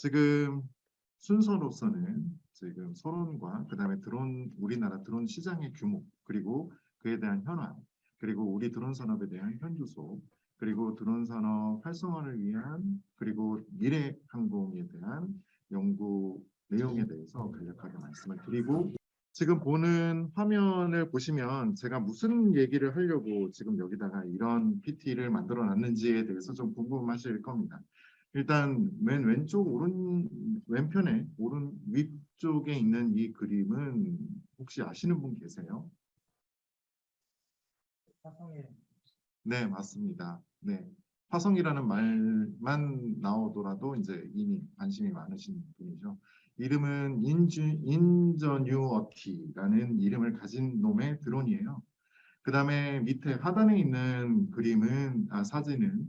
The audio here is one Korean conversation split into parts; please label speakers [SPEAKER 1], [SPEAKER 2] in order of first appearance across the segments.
[SPEAKER 1] 지금 순서로서는 지금 서론과 그다음에 드론 우리나라 드론 시장의 규모 그리고 그에 대한 현황 그리고 우리 드론 산업에 대한 현주소 그리고 드론 산업 활성화를 위한 그리고 미래 항공에 대한 연구 내용에 대해서 간략하게 말씀을 드리고 지금 보는 화면을 보시면 제가 무슨 얘기를 하려고 지금 여기다가 이런 PT를 만들어 놨는지에 대해서 좀 궁금하실 겁니다. 일단 맨 왼쪽 왼편에 오른 위쪽에 있는 이 그림은 혹시 아시는 분 계세요? 네, 맞습니다. 네. 화성이라는 말만 나오더라도 이제 이미 관심이 많으신 분이죠. 이름은 인저뉴어티라는 이름을 가진 놈의 드론이에요. 그 다음에 밑에 하단에 있는 그림은 사진은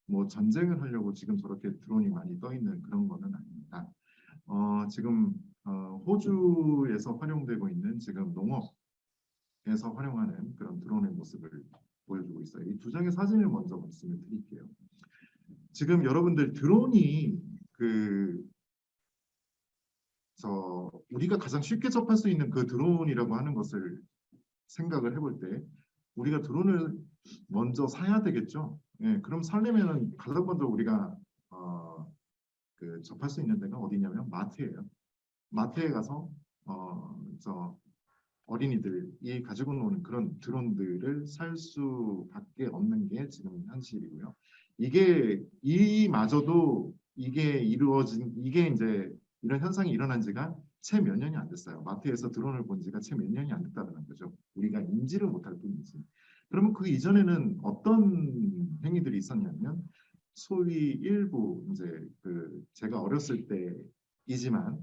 [SPEAKER 1] 뭐 전쟁을 하려고 지금 저렇게 드론이 많이 떠 있는 그런 거는 아닙니다. 지금 호주에서 활용되고 있는 지금 농업에서 활용하는 그런 드론의 모습을 보여주고 있어요. 이 두 장의 사진을 먼저 말씀을 드릴게요. 지금 여러분들 드론이 우리가 가장 쉽게 접할 수 있는 그 드론이라고 하는 것을 생각을 해볼 때 우리가 드론을 먼저 사야 되겠죠. 예, 그럼 살려면은 가장 먼저 우리가 접할 수 있는 데가 어디냐면 마트예요. 마트에 가서 어린이들이 가지고 노는 그런 드론들을 살 수밖에 없는 게 지금 현실이고요. 이마저도 이게 이제 이런 현상이 일어난 지가 채 몇 년이 안 됐어요. 마트에서 드론을 본 지가 채 몇 년이 안 됐다는 거죠. 우리가 인지를 못할 뿐이지. 그러면 그 이전에는 어떤 행위들이 있었냐면 소위 일부 이제 제가 어렸을 때이지만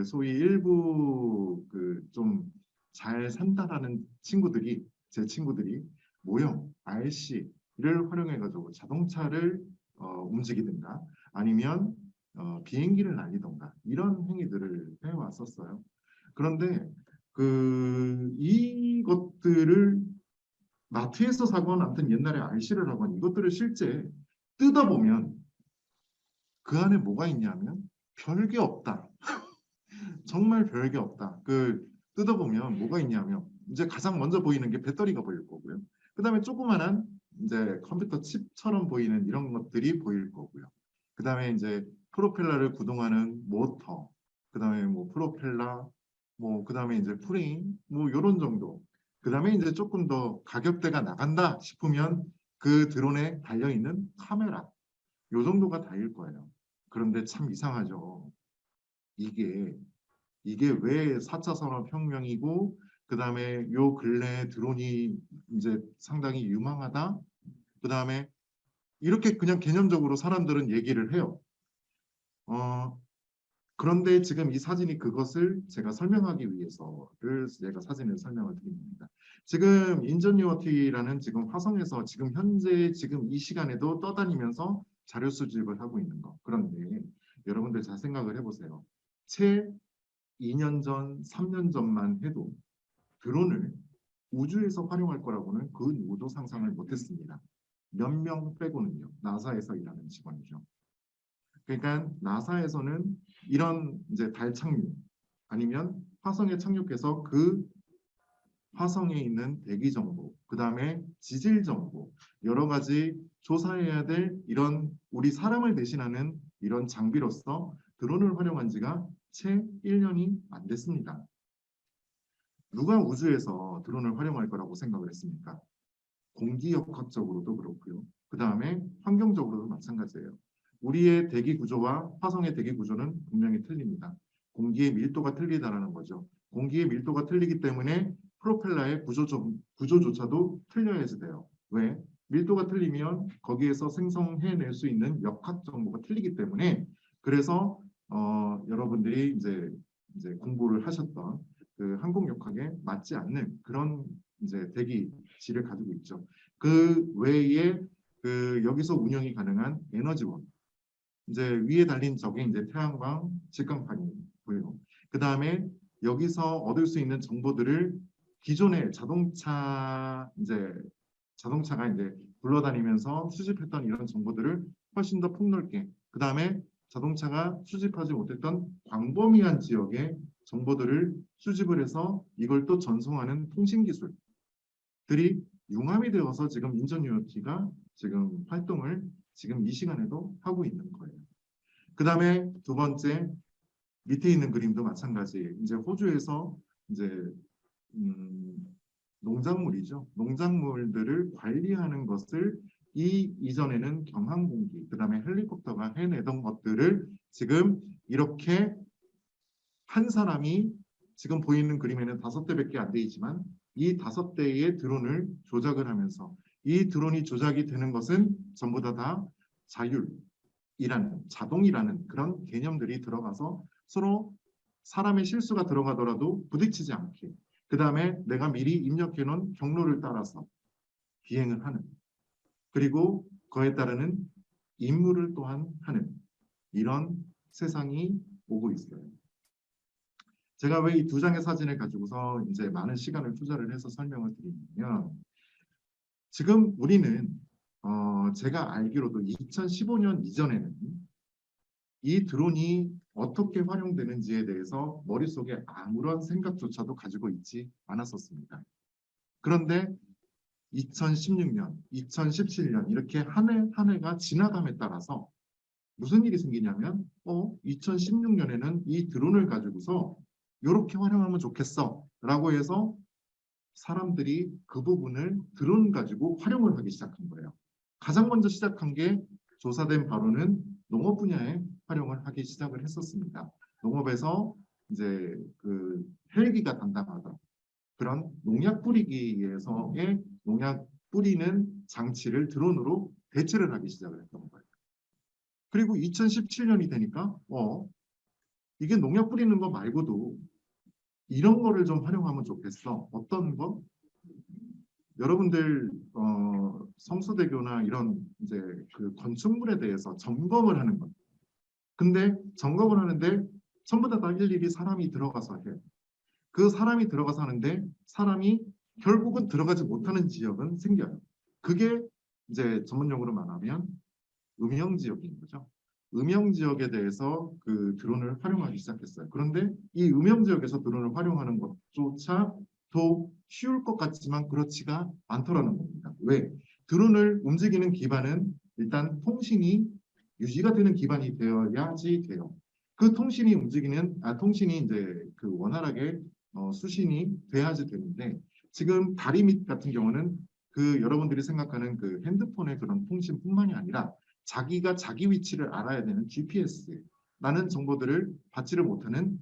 [SPEAKER 1] 소위 일부 좀 잘 산다라는 제 친구들이 모형 RC를 활용해가지고 자동차를 움직이든가 아니면 비행기를 날리던가 이런 행위들을 해왔었어요. 그런데 이것들을 마트에서 사건 아무튼 옛날에 RC를 하건 이것들을 실제 뜯어보면 그 안에 뭐가 있냐면 별게 없다. 정말 별게 없다. 뜯어보면 뭐가 있냐면 이제 가장 먼저 보이는 게 배터리가 보일 거고요. 그 다음에 조그만한 이제 컴퓨터 칩처럼 보이는 이런 것들이 보일 거고요. 그 다음에 이제 프로펠러를 구동하는 모터, 그 다음에 뭐 프로펠러, 그 다음에 이제 프레임, 뭐 이런 정도. 그 다음에 이제 조금 더 가격대가 나간다 싶으면 그 드론에 달려있는 카메라, 요 정도가 다일 거예요. 그런데 참 이상하죠. 이게 왜 4차 산업혁명이고 그 다음에 요 근래에 드론이 이제 상당히 유망하다. 그 다음에 이렇게 그냥 개념적으로 사람들은 얘기를 해요. 그런데 지금 이 사진이 그것을 제가 설명하기 위해서를 제가 사진을 설명을 드립니다. 지금 인저니어티라는 지금 화성에서 지금 현재 지금 이 시간에도 떠다니면서 자료 수집을 하고 있는 거. 그런데 여러분들 잘 생각을 해보세요. 채 2년 전, 3년 전만 해도 드론을 우주에서 활용할 거라고는 그 누구도 상상을 못했습니다. 몇 명 빼고는요. 나사에서 일하는 직원이죠. 그러니까 나사에서는 이런 이제 달 착륙 아니면 화성에 착륙해서 그 화성에 있는 대기 정보, 그 다음에 지질 정보, 여러 가지 조사해야 될 이런 우리 사람을 대신하는 이런 장비로서 드론을 활용한 지가 채 1년이 안 됐습니다. 누가 우주에서 드론을 활용할 거라고 생각을 했습니까? 공기역학적으로도 그렇고요. 그 다음에 환경적으로도 마찬가지예요. 우리의 대기 구조와 화성의 대기 구조는 분명히 틀립니다. 공기의 밀도가 틀리다라는 거죠. 공기의 밀도가 틀리기 때문에 프로펠러의 구조조차도 틀려야지 돼요. 왜? 밀도가 틀리면 거기에서 생성해낼 수 있는 역학 정보가 틀리기 때문에 그래서 여러분들이 이제 공부를 하셨던 그 항공역학에 맞지 않는 그런 이제 대기질을 가지고 있죠. 그 외에 여기서 운영이 가능한 에너지원 이제 위에 달린 저게 이제 태양광 직광판이고요. 그 다음에 여기서 얻을 수 있는 정보들을 기존의 자동차가 이제 굴러다니면서 수집했던 이런 정보들을 훨씬 더 폭넓게 그 다음에 자동차가 수집하지 못했던 광범위한 지역의 정보들을 수집을 해서 이걸 또 전송하는 통신 기술들이 융합이 되어서 지금 인전 UOT가 지금 활동을 지금 이 시간에도 하고 있는 거예요. 그 다음에 두 번째 밑에 있는 그림도 마찬가지. 이제 호주에서 이제 농작물이죠. 농작물들을 관리하는 것을 이전에는 경항공기, 그 다음에 헬리콥터가 해내던 것들을 지금 이렇게 한 사람이 지금 보이는 그림에는 5대밖에 안 되지만 이 5대의 드론을 조작을 하면서 이 드론이 조작이 되는 것은 전부 다 자율이라는 자동이라는 그런 개념들이 들어가서 서로 사람의 실수가 들어가더라도 부딪히지 않게 그 다음에 내가 미리 입력해 놓은 경로를 따라서 비행을 하는 그리고 그에 따르는 임무를 또한 하는 이런 세상이 오고 있어요. 제가 왜 이 두 장의 사진을 가지고서 이제 많은 시간을 투자를 해서 설명을 드리냐면 지금 우리는 제가 알기로도 2015년 이전에는 이 드론이 어떻게 활용되는지에 대해서 머릿속에 아무런 생각조차도 가지고 있지 않았었습니다. 그런데 2016년, 2017년 이렇게 한 해 한 해가 지나감에 따라서 무슨 일이 생기냐면 2016년에는 이 드론을 가지고서 이렇게 활용하면 좋겠어 라고 해서 사람들이 그 부분을 드론 가지고 활용을 하기 시작한 거예요. 가장 먼저 시작한 게 조사된 바로는 농업 분야에 활용을 하기 시작을 했었습니다. 농업에서 이제 그 헬기가 담당하던 그런 농약 뿌리기에서의 농약 뿌리는 장치를 드론으로 대체를 하기 시작을 했던 거예요. 그리고 2017년이 되니까 이게 농약 뿌리는 거 말고도 이런 거를 좀 활용하면 좋겠어. 어떤 거? 여러분들 성수대교나 이런 이제 그 건축물에 대해서 점검을 하는 것. 근데 점검을 하는데 전부 다 일일이 사람이 들어가서 해요. 그 사람이 들어가서 하는데 사람이 결국은 들어가지 못하는 지역은 생겨요. 그게 이제 전문용어로 말하면 음영 지역인 거죠. 음영 지역에 대해서 그 드론을 활용하기 시작했어요. 그런데 이 음영 지역에서 드론을 활용하는 것조차 더 쉬울 것 같지만 그렇지가 않더라는 겁니다. 왜? 드론을 움직이는 기반은 일단 통신이 유지가 되는 기반이 되어야지 돼요. 그 통신이 통신이 이제 그 원활하게 수신이 돼야지 되는데 지금 다리 밑 같은 경우는 그 여러분들이 생각하는 그 핸드폰의 그런 통신뿐만이 아니라 자기가 자기 위치를 알아야 되는 GPS라는 정보들을 받지를 못하는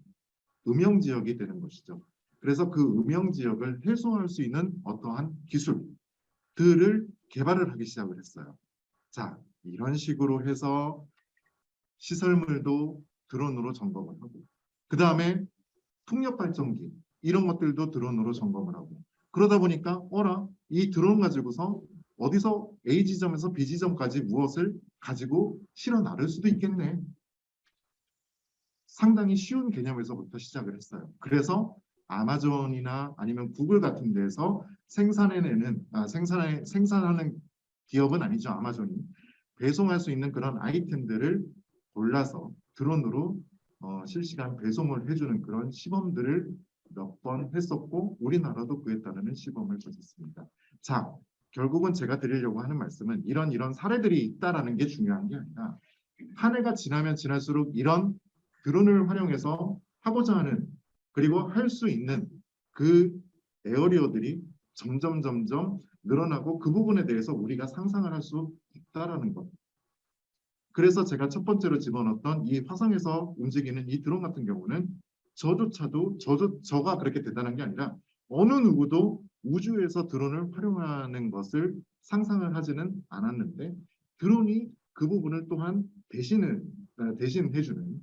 [SPEAKER 1] 음영 지역이 되는 것이죠. 그래서 그 음영 지역을 해소할 수 있는 어떠한 기술들을 개발을 하기 시작을 했어요. 자, 이런 식으로 해서 시설물도 드론으로 점검을 하고 그 다음에 풍력 발전기 이런 것들도 드론으로 점검을 하고 그러다 보니까 이 드론 가지고서 어디서 A 지점에서 B 지점까지 무엇을 가지고 실어 나를 수도 있겠네. 상당히 쉬운 개념에서부터 시작을 했어요. 그래서 아마존이나 아니면 구글 같은 데서 생산하는 기업은 아니죠. 아마존이. 배송할 수 있는 그런 아이템들을 골라서 드론으로 실시간 배송을 해주는 그런 시범들을 몇 번 했었고 우리나라도 그에 따르는 시범을 거쳤습니다. 자, 결국은 제가 드리려고 하는 말씀은 이런 사례들이 있다라는 게 중요한 게 아니라 한 해가 지나면 지날수록 이런 드론을 활용해서 하고자 하는 그리고 할 수 있는 그 에어리어들이 점점 늘어나고 그 부분에 대해서 우리가 상상을 할 수 있다라는 것. 그래서 제가 첫 번째로 집어넣었던 이 화성에서 움직이는 이 드론 같은 경우는 저가 그렇게 대단한 게 아니라 어느 누구도 우주에서 드론을 활용하는 것을 상상을 하지는 않았는데 드론이 그 부분을 또한 대신해주는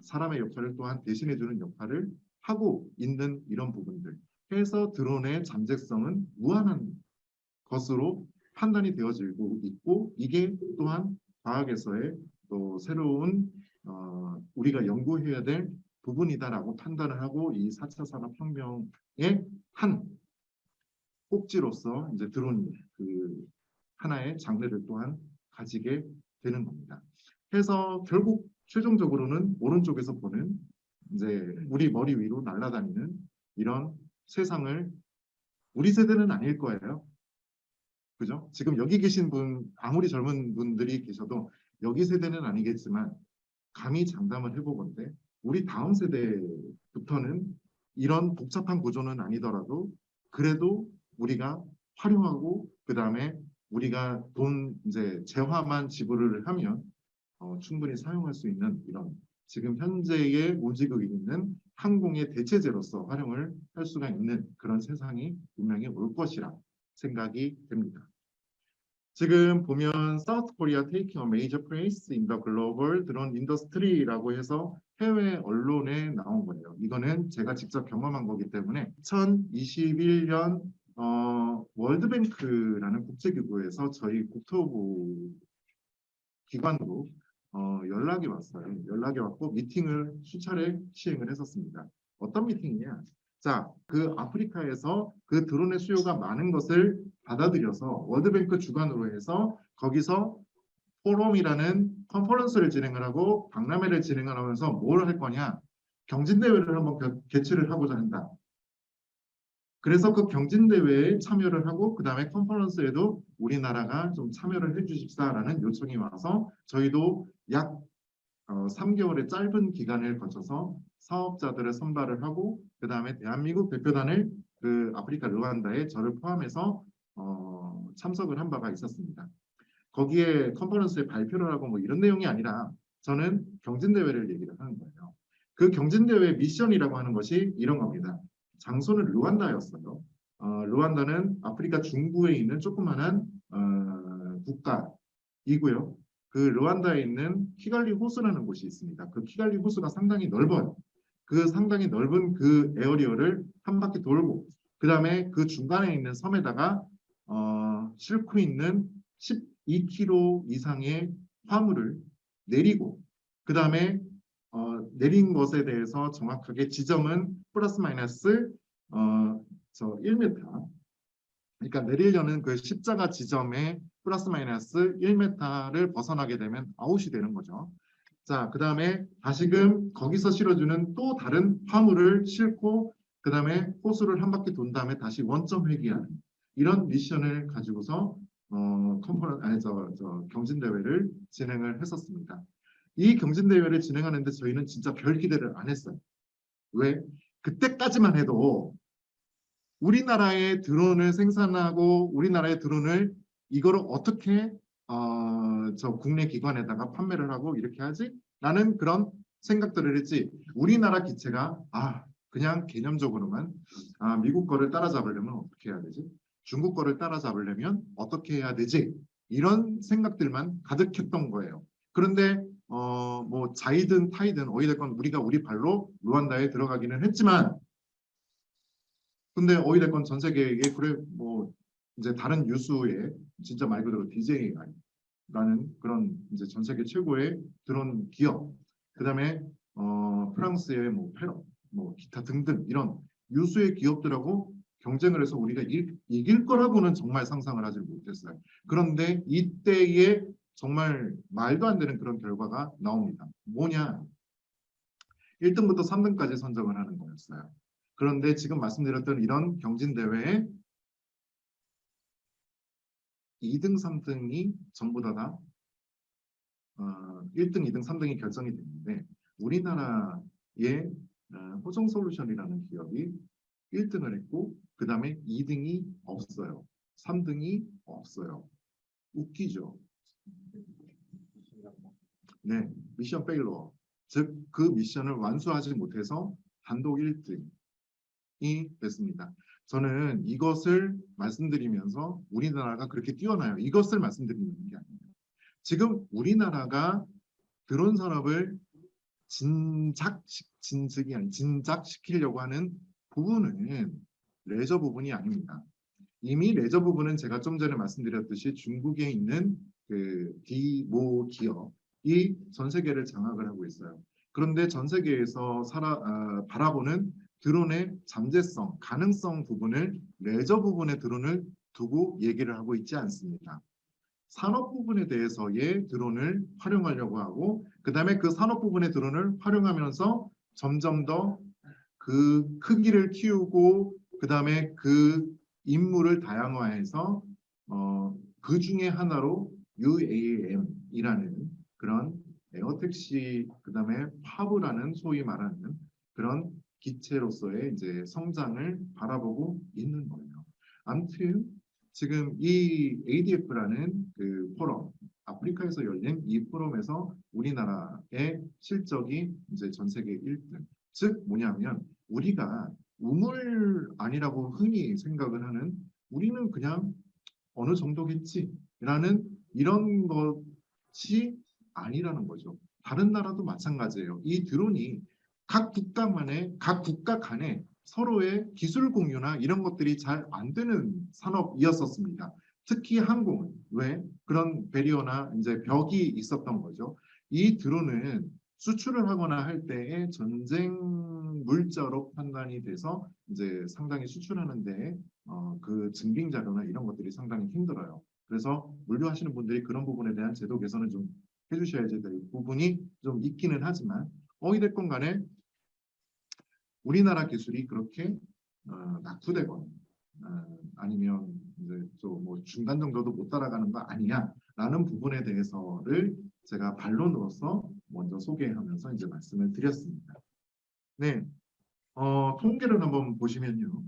[SPEAKER 1] 사람의 역할을 또한 대신해주는 역할을 하고 있는 이런 부분들 해서 드론의 잠재성은 무한한 것으로 판단이 되어지고 있고 이게 또한 과학에서의 또 새로운 우리가 연구해야 될 부분이다라고 판단을 하고 이 4차 산업혁명의 한 꼭지로서 이제 드론이 그 하나의 장르를 또한 가지게 되는 겁니다. 그래서 결국 최종적으로는 오른쪽에서 보는 이제 우리 머리 위로 날아다니는 이런 세상을 우리 세대는 아닐 거예요. 그죠? 지금 여기 계신 분, 아무리 젊은 분들이 계셔도 여기 세대는 아니겠지만 감히 장담을 해보건대 우리 다음 세대부터는 이런 복잡한 구조는 아니더라도 그래도 우리가 활용하고 그 다음에 우리가 돈 이제 재화만 지불을 하면 충분히 사용할 수 있는 이런 지금 현재의 오지국이 있는 항공의 대체제로서 활용을 할 수가 있는 그런 세상이 분명히 올 것이라 생각이 됩니다. 지금 보면 South Korea taking a major place in the global drone industry라고 해서 해외 언론에 나온 거예요. 이거는 제가 직접 경험한 거기 때문에 2021년 월드뱅크라는 국제기구에서 저희 국토부 기관으로 연락이 왔어요. 연락이 왔고 미팅을 수차례 시행을 했었습니다. 어떤 미팅이냐? 자, 그 아프리카에서 그 드론의 수요가 많은 것을 받아들여서 월드뱅크 주관으로 해서 거기서 포럼이라는 컨퍼런스를 진행을 하고 박람회를 진행을 하면서 뭘 할 거냐? 경진대회를 한번 개최를 하고자 한다. 그래서 그 경진대회에 참여를 하고 그 다음에 컨퍼런스에도 우리나라가 좀 참여를 해주십사라는 요청이 와서 저희도 약 3개월의 짧은 기간을 거쳐서 사업자들을 선발을 하고 그 다음에 대한민국 대표단을 그 아프리카 르완다에 저를 포함해서 참석을 한 바가 있었습니다. 거기에 컨퍼런스에 발표를 하고 뭐 이런 내용이 아니라 저는 경진대회를 얘기를 하는 거예요. 그 경진대회 미션이라고 하는 것이 이런 겁니다. 장소는 르완다였어요. 르완다는 아프리카 중부에 있는 조그마한 국가이고요. 그 르완다에 있는 키갈리 호수라는 곳이 있습니다. 그 키갈리 호수가 상당히 넓어요. 그 상당히 넓은 그 에어리어를 한 바퀴 돌고 그 다음에 그 중간에 있는 섬에다가 싣고 있는 12km 이상의 화물을 내리고 그 다음에 내린 것에 대해서 정확하게 지점은 플러스 마이너스 1m 그러니까 내리려는 그 십자가 지점에 플러스 마이너스 1m를 벗어나게 되면 아웃이 되는 거죠. 자, 그 다음에 다시금 거기서 실어주는 또 다른 화물을 싣고 그 다음에 호수를 한 바퀴 돈 다음에 다시 원점 회귀하는 이런 미션을 가지고서 경진대회를 진행을 했었습니다. 이 경진대회를 진행하는데 저희는 진짜 별 기대를 안 했어요. 왜? 그때까지만 해도 우리나라의 드론을 생산하고 우리나라의 드론을 이거를 어떻게 국내 기관에다가 판매를 하고 이렇게 하지? 라는 그런 생각들을 했지. 우리나라 기체가 그냥 개념적으로만 미국 거를 따라잡으려면 어떻게 해야 되지? 중국 거를 따라잡으려면 어떻게 해야 되지? 이런 생각들만 가득했던 거예요. 그런데 뭐 자이든 타이든 어찌됐건 우리가 우리 발로 루안다에 들어가기는 했지만 근데 어찌됐건 전 세계에 그래 뭐 이제 다른 유수의 진짜 말 그대로 DJI라는 그런 이제 전 세계 최고의 드론 기업 그다음에 프랑스의 뭐 페럿 뭐 기타 등등 이런 유수의 기업들하고 경쟁을 해서 우리가 이길 거라고는 정말 상상을 하지 못했어요. 그런데 이때에 정말 말도 안 되는 그런 결과가 나옵니다. 뭐냐? 1등부터 3등까지 선정을 하는 거였어요. 그런데 지금 말씀드렸던 이런 경진대회에 2등, 3등이 전부 다 1등, 2등, 3등이 결정이 됐는데 우리나라의 호정솔루션이라는 기업이 1등을 했고 그 다음에 2등이 없어요. 3등이 없어요. 웃기죠? 네, 미션 페일러. 즉 그 미션을 완수하지 못해서 단독 1등이 됐습니다. 저는 이것을 말씀드리면서 우리나라가 그렇게 뛰어나요. 이것을 말씀드리는 게 아니에요. 지금 우리나라가 드론 산업을 진작시키려고 하는 부분은 레저 부분이 아닙니다. 이미 레저 부분은 제가 좀 전에 말씀드렸듯이 중국에 있는 그 디모 기업이 전 세계를 장악을 하고 있어요. 그런데 전 세계에서 바라보는 드론의 잠재성, 가능성 부분을 레저 부분의 드론을 두고 얘기를 하고 있지 않습니다. 산업 부분에 대해서의 드론을 활용하려고 하고 그다음에 그 산업 부분의 드론을 활용하면서 점점 더 그 크기를 키우고 그다음에 그 임무를 다양화해서 그 중에 하나로 UAM이라는 그런 에어택시 그다음에 파브라는 소위 말하는 그런 기체로서의 이제 성장을 바라보고 있는 거예요. 아무튼 지금 이 ADF라는 그 포럼 아프리카에서 열린 이 포럼에서 우리나라의 실적이 이제 전 세계 1등. 즉 뭐냐면 우리가 우물 아니라고 흔히 생각을 하는 우리는 그냥 어느 정도겠지라는 이런 것이 아니라는 거죠. 다른 나라도 마찬가지예요. 이 드론이 각 국가 간에 서로의 기술 공유나 이런 것들이 잘 안 되는 산업이었었습니다. 특히 항공은 왜 그런 배리어나 이제 벽이 있었던 거죠. 이 드론은 수출을 하거나 할 때에 전쟁 물자로 판단이 돼서 이제 상당히 수출하는데 그 증빙 자료나 이런 것들이 상당히 힘들어요. 그래서 물류하시는 분들이 그런 부분에 대한 제도 개선을 좀 해주셔야 될 부분이 좀 있기는 하지만 어찌됐건 간에 우리나라 기술이 그렇게 낙후되거나 아니면 이제 뭐 중간 정도도 못 따라가는 거 아니냐라는 부분에 대해서를 제가 반론으로서 먼저 소개하면서 이제 말씀을 드렸습니다. 네, 통계를 한번 보시면요.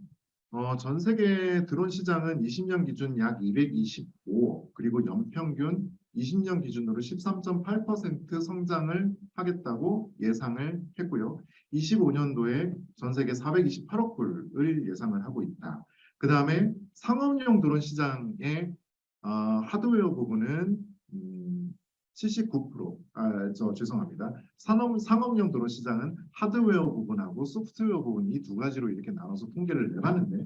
[SPEAKER 1] 전 세계 드론 시장은 20년 기준 약 225억, 그리고 연평균 20년 기준으로 13.8% 성장을 하겠다고 예상을 했고요. 25년도에 전 세계 428억 불을 예상을 하고 있다. 그 다음에 상업용 드론 시장의 하드웨어 부분은 79%, 죄송합니다. 상업용 드론 시장은 하드웨어 부분하고 소프트웨어 부분 이 두 가지로 이렇게 나눠서 통계를 내봤는데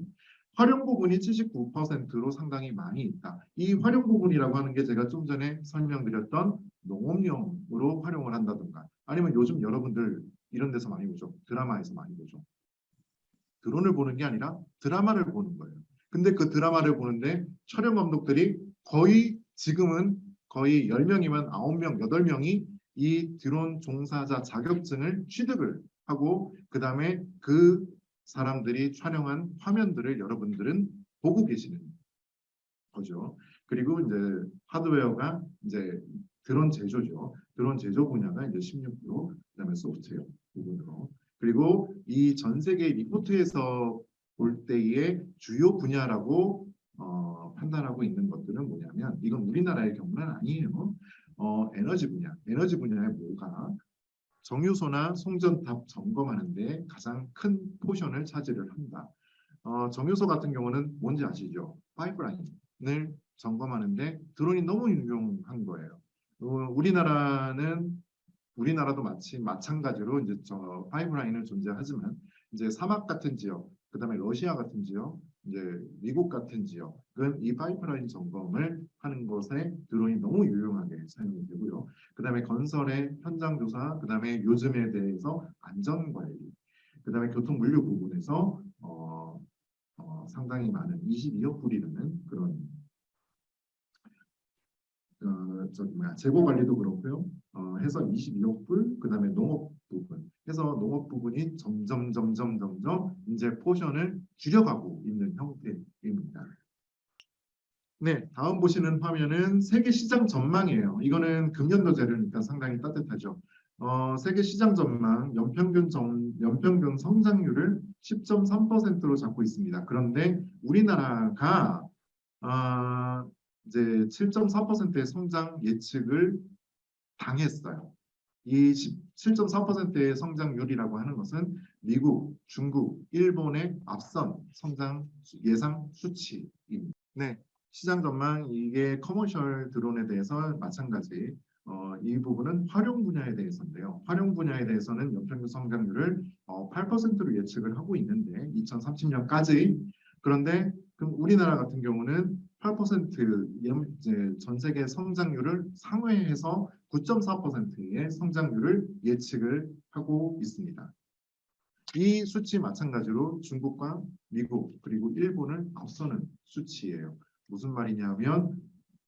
[SPEAKER 1] 활용 부분이 79%로 상당히 많이 있다. 이 활용 부분이라고 하는 게 제가 좀 전에 설명드렸던 농업용으로 활용을 한다든가 아니면 요즘 여러분들 이런 데서 많이 보죠. 드라마에서 많이 보죠. 드론을 보는 게 아니라 드라마를 보는 거예요. 근데 그 드라마를 보는데 촬영 감독들이 지금은 거의 10명이면 9명, 8명이 이 드론 종사자 자격증을 취득을 하고 그다음에 그 사람들이 촬영한 화면들을 여러분들은 보고 계시는 거죠. 그리고 이제 하드웨어가 이제 드론 제조죠. 드론 제조 분야가 이제 16%, 그다음에 소프트웨어 부분으로. 그리고 이 전 세계 리포트에서 볼 때의 주요 분야라고 판단하고 있는 것들은 뭐냐면 이건 우리나라의 경우는 아니에요. 에너지 분야. 에너지 분야에 뭐가 정유소나 송전탑 점검하는데 가장 큰 포션을 차지를 한다. 정유소 같은 경우는 뭔지 아시죠? 파이프라인을 점검하는데 드론이 너무 유용한 거예요. 우리나라도 마찬가지로 이제 파이프라인은 존재하지만 이제 사막 같은 지역, 그다음에 러시아 같은 지역, 이제 미국 같은 지역은 이 파이프라인 점검을 하는 것에 드론이 너무 유용하게 사용이 되고요. 그다음에 건설의 현장 조사, 그다음에 요즘에 대해서 안전 관리, 그다음에 교통 물류 부분에서 상당히 많은 22억 불이라는 그런 재고 관리도 그렇고요. 해서 22억 불, 그다음에 농업 부분 해서 농업 부분이 점점 이제 포션을 줄여가고 있는 형태입니다. 네, 다음 보시는 화면은 세계 시장 전망이에요. 이거는 금년도 자료니까 상당히 따뜻하죠. 세계 시장 전망 연평균 성장률을 10.3%로 잡고 있습니다. 그런데 우리나라가 이제 7.4%의 성장 예측을 당했어요. 이 7.4%의 성장률이라고 하는 것은 미국, 중국, 일본의 앞선 성장 예상 수치입니다. 네, 시장 전망 이게 커머셜 드론에 대해서 마찬가지. 이 부분은 활용 분야에 대해서인데요. 활용 분야에 대해서는 연평균 성장률을 8%로 예측을 하고 있는데 2030년까지. 그런데 그럼 우리나라 같은 경우는 8% 이제 전 세계 성장률을 상회해서 9.4%의 성장률을 예측을 하고 있습니다. 이 수치 마찬가지로 중국과 미국 그리고 일본을 앞서는 수치예요. 무슨 말이냐면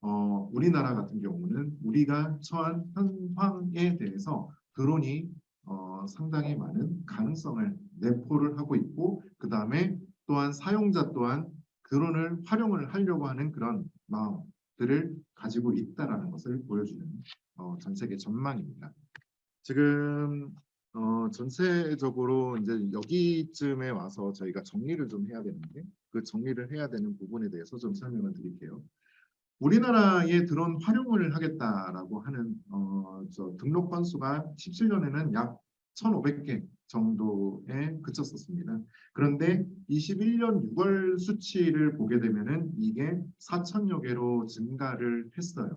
[SPEAKER 1] 우리나라 같은 경우는 우리가 처한 현황에 대해서 드론이 상당히 많은 가능성을 내포를 하고 있고 그 다음에 또한 사용자 또한 드론을 활용을 하려고 하는 그런 마음들을 가지고 있다라는 것을 보여주는 전 세계 전망입니다. 지금 전체적으로 이제 여기쯤에 와서 저희가 정리를 좀 해야 되는데 그 정리를 해야 되는 부분에 대해서 좀 설명을 드릴게요. 우리나라에 드론 활용을 하겠다라고 하는 저 등록 건수가 17년에는 약 1,500개 정도에 그쳤었습니다. 그런데 21년 6월 수치를 보게 되면은 이게 4,000여 개로 증가를 했어요.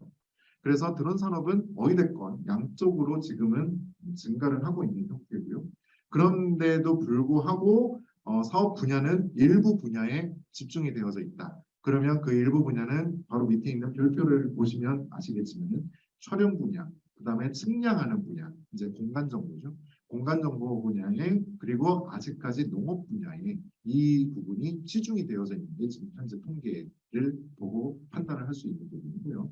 [SPEAKER 1] 그래서 드론 산업은 어찌됐건 양쪽으로 지금은 증가를 하고 있는 형태고요. 그런데도 불구하고 사업 분야는 일부 분야에 집중이 되어져 있다. 그러면 그 일부 분야는 바로 밑에 있는 별표를 보시면 아시겠지만 촬영 분야, 그 다음에 측량하는 분야, 이제 공간 정보죠. 공간 정보 분야에 그리고 아직까지 농업 분야에 이 부분이 치중이 되어져 있는 게 지금 현재 통계를 보고 판단을 할 수 있는 부분이고요.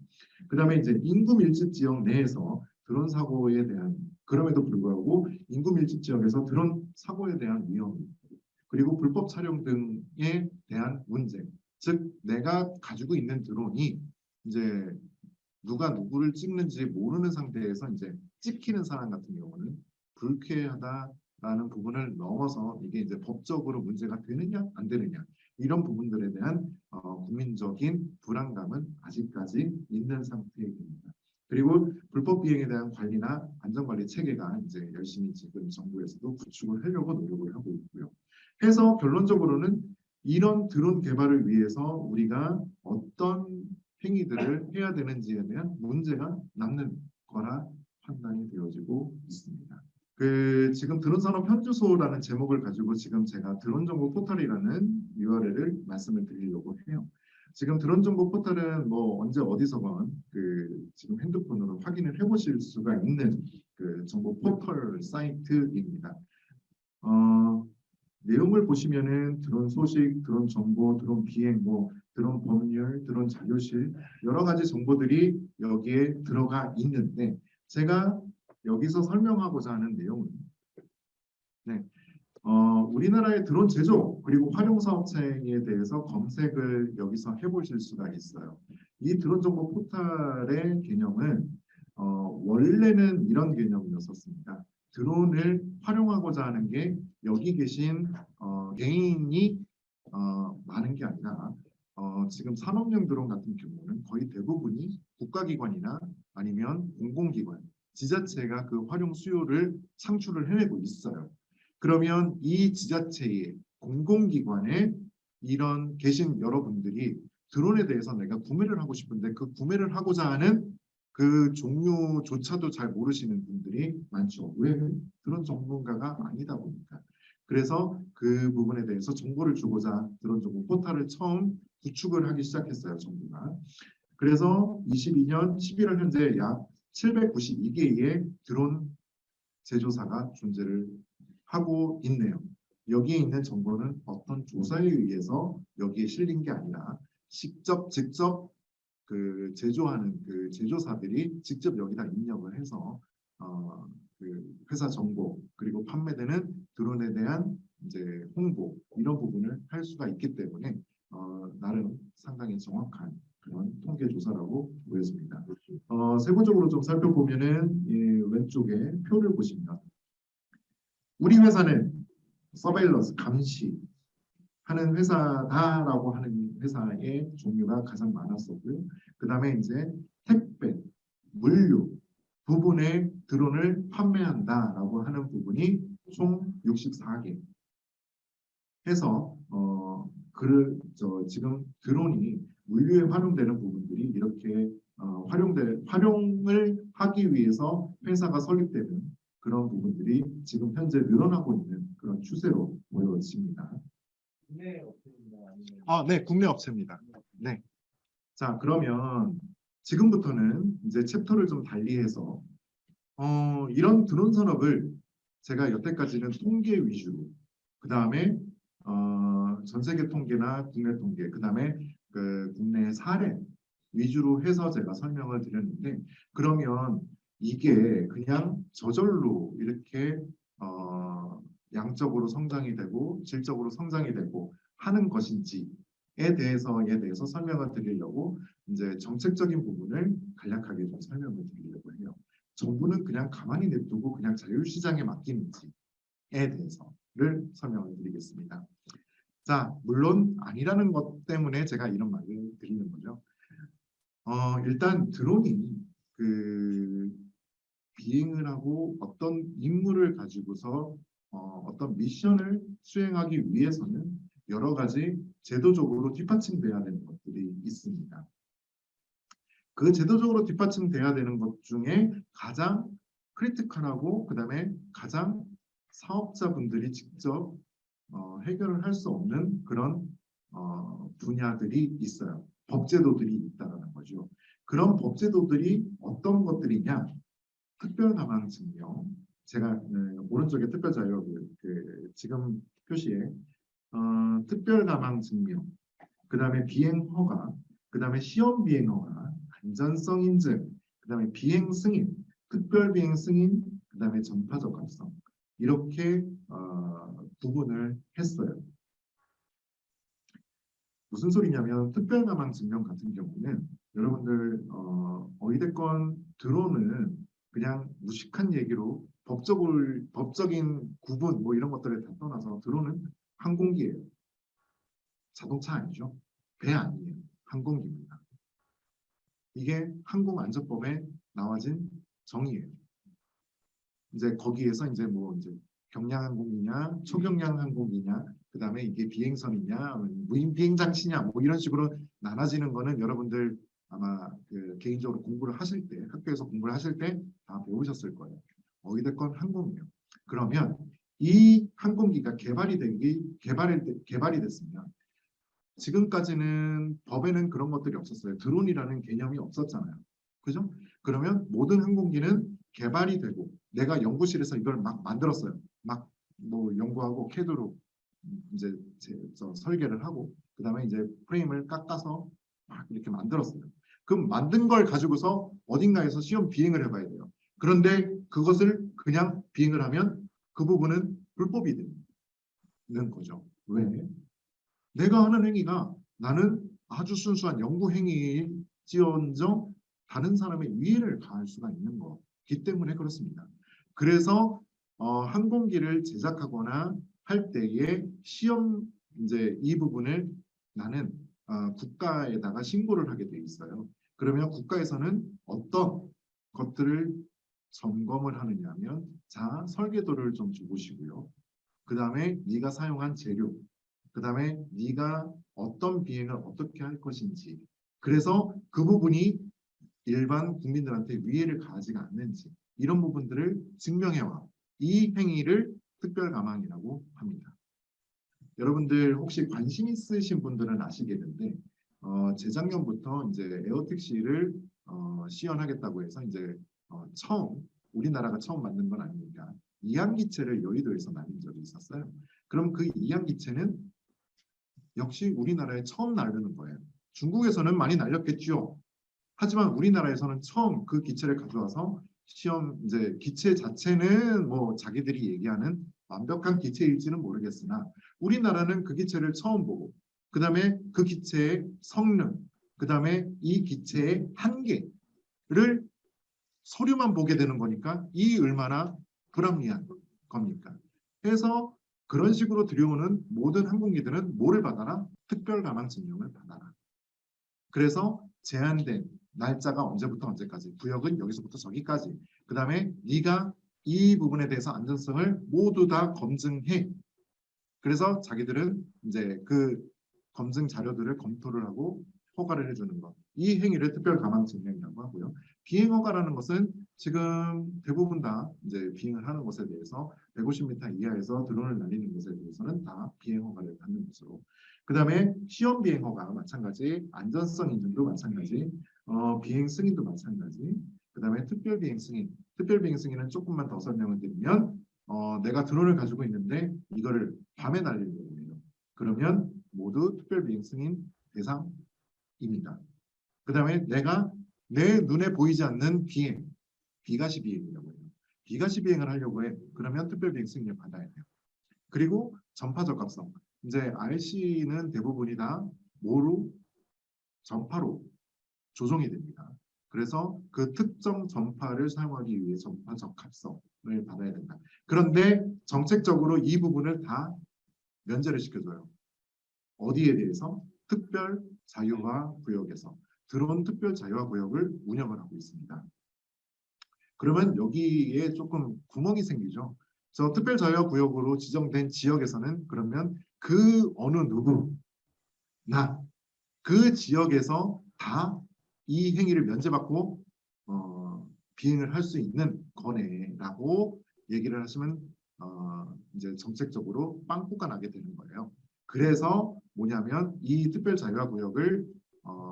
[SPEAKER 1] 그 다음에 이제 인구 밀집 지역 내에서 드론 사고에 대한 그럼에도 불구하고 인구 밀집 지역에서 드론 사고에 대한 위험 그리고 불법 촬영 등에 대한 문제 즉 내가 가지고 있는 드론이 이제 누가 누구를 찍는지 모르는 상태에서 이제 찍히는 사람 같은 경우는 불쾌하다라는 부분을 넘어서 이게 이제 법적으로 문제가 되느냐 안 되느냐 이런 부분들에 대한 국민적인 불안감은 아직까지 있는 상태입니다. 그리고 불법 비행에 대한 관리나 안전관리 체계가 이제 열심히 지금 정부에서도 구축을 하려고 노력을 하고 있고요. 해서 결론적으로는 이런 드론 개발을 위해서 우리가 어떤 행위들을 해야 되는지에 대한 문제가 남는 거라 판단이 되어지고 있습니다. 지금 드론 산업 현주소라는 제목을 가지고 지금 제가 드론 정보 포털이라는 URL을 말씀을 드리려고 해요. 지금 드론 정보 포털은 뭐 언제 어디서건 지금 핸드폰으로 확인을 해보실 수가 있는 정보 포털 사이트입니다. 내용을 보시면은 드론 소식, 드론 정보, 드론 비행, 뭐 드론 법률, 드론 자료실 여러 가지 정보들이 여기에 들어가 있는데 제가 여기서 설명하고자 하는 내용은 우리나라의 드론 제조 그리고 활용 사업체에 대해서 검색을 여기서 해보실 수가 있어요. 이 드론 정보 포털의 개념은 원래는 이런 개념이었습니다. 드론을 활용하고자 하는 게 여기 계신 개인이 많은 게 아니라 지금 산업용 드론 같은 경우는 거의 대부분이 국가기관이나 아니면 공공기관, 지자체가 그 활용 수요를 창출을 해내고 있어요. 그러면 이 지자체의 공공기관에 이런 계신 여러분들이 드론에 대해서 내가 구매를 하고 싶은데 그 구매를 하고자 하는 그 종류조차도 잘 모르시는 분들이 많죠. 왜? 드론 전문가가 아니다 보니까. 그래서 그 부분에 대해서 정보를 주고자 드론 정보 포털을 처음 구축을 하기 시작했어요. 정부가. 그래서 22년 11월 현재 약 792개의 드론 제조사가 존재를 하고 있네요. 여기에 있는 정보는 어떤 조사에 의해서 여기에 실린 게 아니라 직접 제조하는 그 제조사들이 직접 여기다 입력을 해서 회사 정보 그리고 판매되는 드론에 대한 이제 홍보 이런 부분을 할 수가 있기 때문에 나름 상당히 정확한 그런 통계 조사라고 보여집니다. 세부적으로 좀 살펴보면은 왼쪽에 표를 보시면 우리 회사는 서베일런스 감시 하는 회사다라고 하는 회사의 종류가 가장 많았었고요. 그 다음에 이제 택배, 물류 부분에 드론을 판매한다라고 하는 부분이 총 64개 해서 지금 드론이 물류에 활용되는 부분들이 이렇게 활용을 하기 위해서 회사가 설립되는 그런 부분들이 지금 현재 늘어나고 있는 그런 추세로 보여집니다.
[SPEAKER 2] 국내 업체입니다.
[SPEAKER 1] 네, 국내 업체입니다. 네. 자, 그러면 지금부터는 이제 챕터를 좀 달리해서 이런 드론 산업을 제가 여태까지는 통계 위주로 그 다음에 전 세계 통계나 국내 통계 그 다음에 국내 사례 위주로 해서 제가 설명을 드렸는데 그러면 이게 그냥 저절로 이렇게 양적으로 성장이 되고 질적으로 성장이 되고 하는 것인지에 대해서 설명을 드리려고 이제 정책적인 부분을 간략하게 좀 설명을 드리려고 해요. 정부는 그냥 가만히 냅두고 그냥 자유시장에 맡기는지에 대해서를 설명을 드리겠습니다. 자, 물론 아니라는 것 때문에 제가 이런 말을 드리는 거죠. 일단 드론이 그 비행을 하고 어떤 임무를 가지고서 어떤 미션을 수행하기 위해서는 여러 가지 제도적으로 뒷받침돼야 되는 것들이 있습니다. 그 제도적으로 뒷받침돼야 되는 것 중에 가장 크리티컬하고 그다음에 가장 사업자분들이 직접 해결을 할 수 없는 그런 분야들이 있어요. 법제도들이 있다는 거죠. 그런 법제도들이 어떤 것들이냐? 특별가망증명. 제가 오른쪽에 특별자료 지금 표시에 특별가망증명, 그 다음에 비행허가, 그 다음에 시험비행허가, 안전성 인증, 그 다음에 비행승인, 특별비행승인, 그 다음에 전파적 합성 이렇게 구분을 했어요. 무슨 소리냐면 특별가망증명 같은 경우는 여러분들 어찌됐건 드론은 그냥 무식한 얘기로 법적인 구분 뭐 이런 것들을 다 떠나서 드론은 항공기예요. 자동차 아니죠. 배 아니에요. 항공기입니다. 이게 항공안전법에 나와진 정의예요. 이제 거기에서 이제 뭐 이제 경량항공이냐, 초경량항공이냐, 그 다음에 이게 비행선이냐, 무인 비행장치냐, 뭐 이런 식으로 나눠지는 거는 여러분들 아마 그 개인적으로 공부를 하실 때, 학교에서 공부를 하실 때 다 배우셨을 거예요. 어찌됐건 항공이에요. 그러면 이 항공기가 개발이 됐으면 지금까지는 법에는 그런 것들이 없었어요. 드론이라는 개념이 없었잖아요. 그죠? 그러면 모든 항공기는 개발이 되고 내가 연구실에서 이걸 막 만들었어요. 막 뭐 연구하고 캐드로 이제 설계를 하고 그다음에 이제 프레임을 깎아서 막 이렇게 만들었어요. 그럼 만든 걸 가지고서 어딘가에서 시험 비행을 해봐야 돼요. 그런데 그것을 그냥 비행을 하면 그 부분은 불법이 되는 거죠. 왜? 내가 하는 행위가 나는 아주 순수한 연구 행위일지언정 다른 사람의 위해를 가할 수가 있는 거기 때문에 그렇습니다. 그래서 항공기를 제작하거나 할 때의 시험 이제 이 부분을 나는 국가에다가 신고를 하게 돼 있어요. 그러면 국가에서는 어떤 것들을 점검을 하느냐면 자 설계도를 좀 주보시고요. 그 다음에 네가 사용한 재료, 그 다음에 네가 어떤 비행을 어떻게 할 것인지 그래서 그 부분이 일반 국민들한테 위해를 가하지가 않는지 이런 부분들을 증명해와 이 행위를 특별가망이라고 합니다. 여러분들 혹시 관심 있으신 분들은 아시겠는데 재작년부터 이제 에어택시를 시연하겠다고 해서 이제 우리나라가 처음 만든 건 아닙니까? 이항기체를 여의도에서 날린 적이 있었어요. 그럼 그 이항기체는 역시 우리나라에 처음 날리는 거예요. 중국에서는 많이 날렸겠죠. 하지만 우리나라에서는 처음 그 기체를 가져와서 시험 이제 기체 자체는 뭐 자기들이 얘기하는 완벽한 기체일지는 모르겠으나 우리나라는 그 기체를 처음 보고 그 다음에 그 기체의 성능 그 다음에 이 기체의 한계를 서류만 보게 되는 거니까 이 얼마나 불합리한 겁니까? 해서 그런 식으로 들여오는 모든 항공기들은 뭐를 받아라? 특별가망증명을 받아라. 그래서 제한된 날짜가 언제부터 언제까지, 구역은 여기서부터 저기까지. 그 다음에 네가 이 부분에 대해서 안전성을 모두 다 검증해. 그래서 자기들은 이제 그 검증 자료들을 검토를 하고 허가를 해주는 것. 이 행위를 특별가망증명이라고 하고요. 비행허가라는 것은 지금 대부분 다 이제 비행을 하는 것에 대해서 150m 이하에서 드론을 날리는 것에 대해서는 다 비행허가를 받는 것으로. 그 다음에 시험 비행허가 마찬가지, 안전성 인증도 마찬가지, 비행 승인도 마찬가지. 그 다음에 특별 비행 승인. 특별 비행 승인은 조금만 더 설명을 드리면 내가 드론을 가지고 있는데 이거를 밤에 날리려고 해요. 그러면 모두 특별 비행 승인 대상입니다. 그 다음에 내가 내 눈에 보이지 않는 비행, 비가시 비행이라고 해요. 비가시 비행을 하려고 해. 그러면 특별비행 승인을 받아야 돼요. 그리고 전파적 합성. 이제 RC는 대부분이 다 뭐로? 전파로 조종이 됩니다. 그래서 그 특정 전파를 사용하기 위해 전파적 합성을 받아야 된다. 그런데 정책적으로 이 부분을 다 면제를 시켜줘요. 어디에 대해서? 특별 자유화 구역에서. 드론 특별 자유화 구역을 운영을 하고 있습니다. 그러면 여기에 조금 구멍이 생기죠. 저 특별 자유화 구역으로 지정된 지역에서는 그러면 그 어느 누구나 그 지역에서 다 이 행위를 면제받고 비행을 할 수 있는 거네라고 얘기를 하시면 이제 정책적으로 빵꾸가 나게 되는 거예요. 그래서 뭐냐면 이 특별 자유화 구역을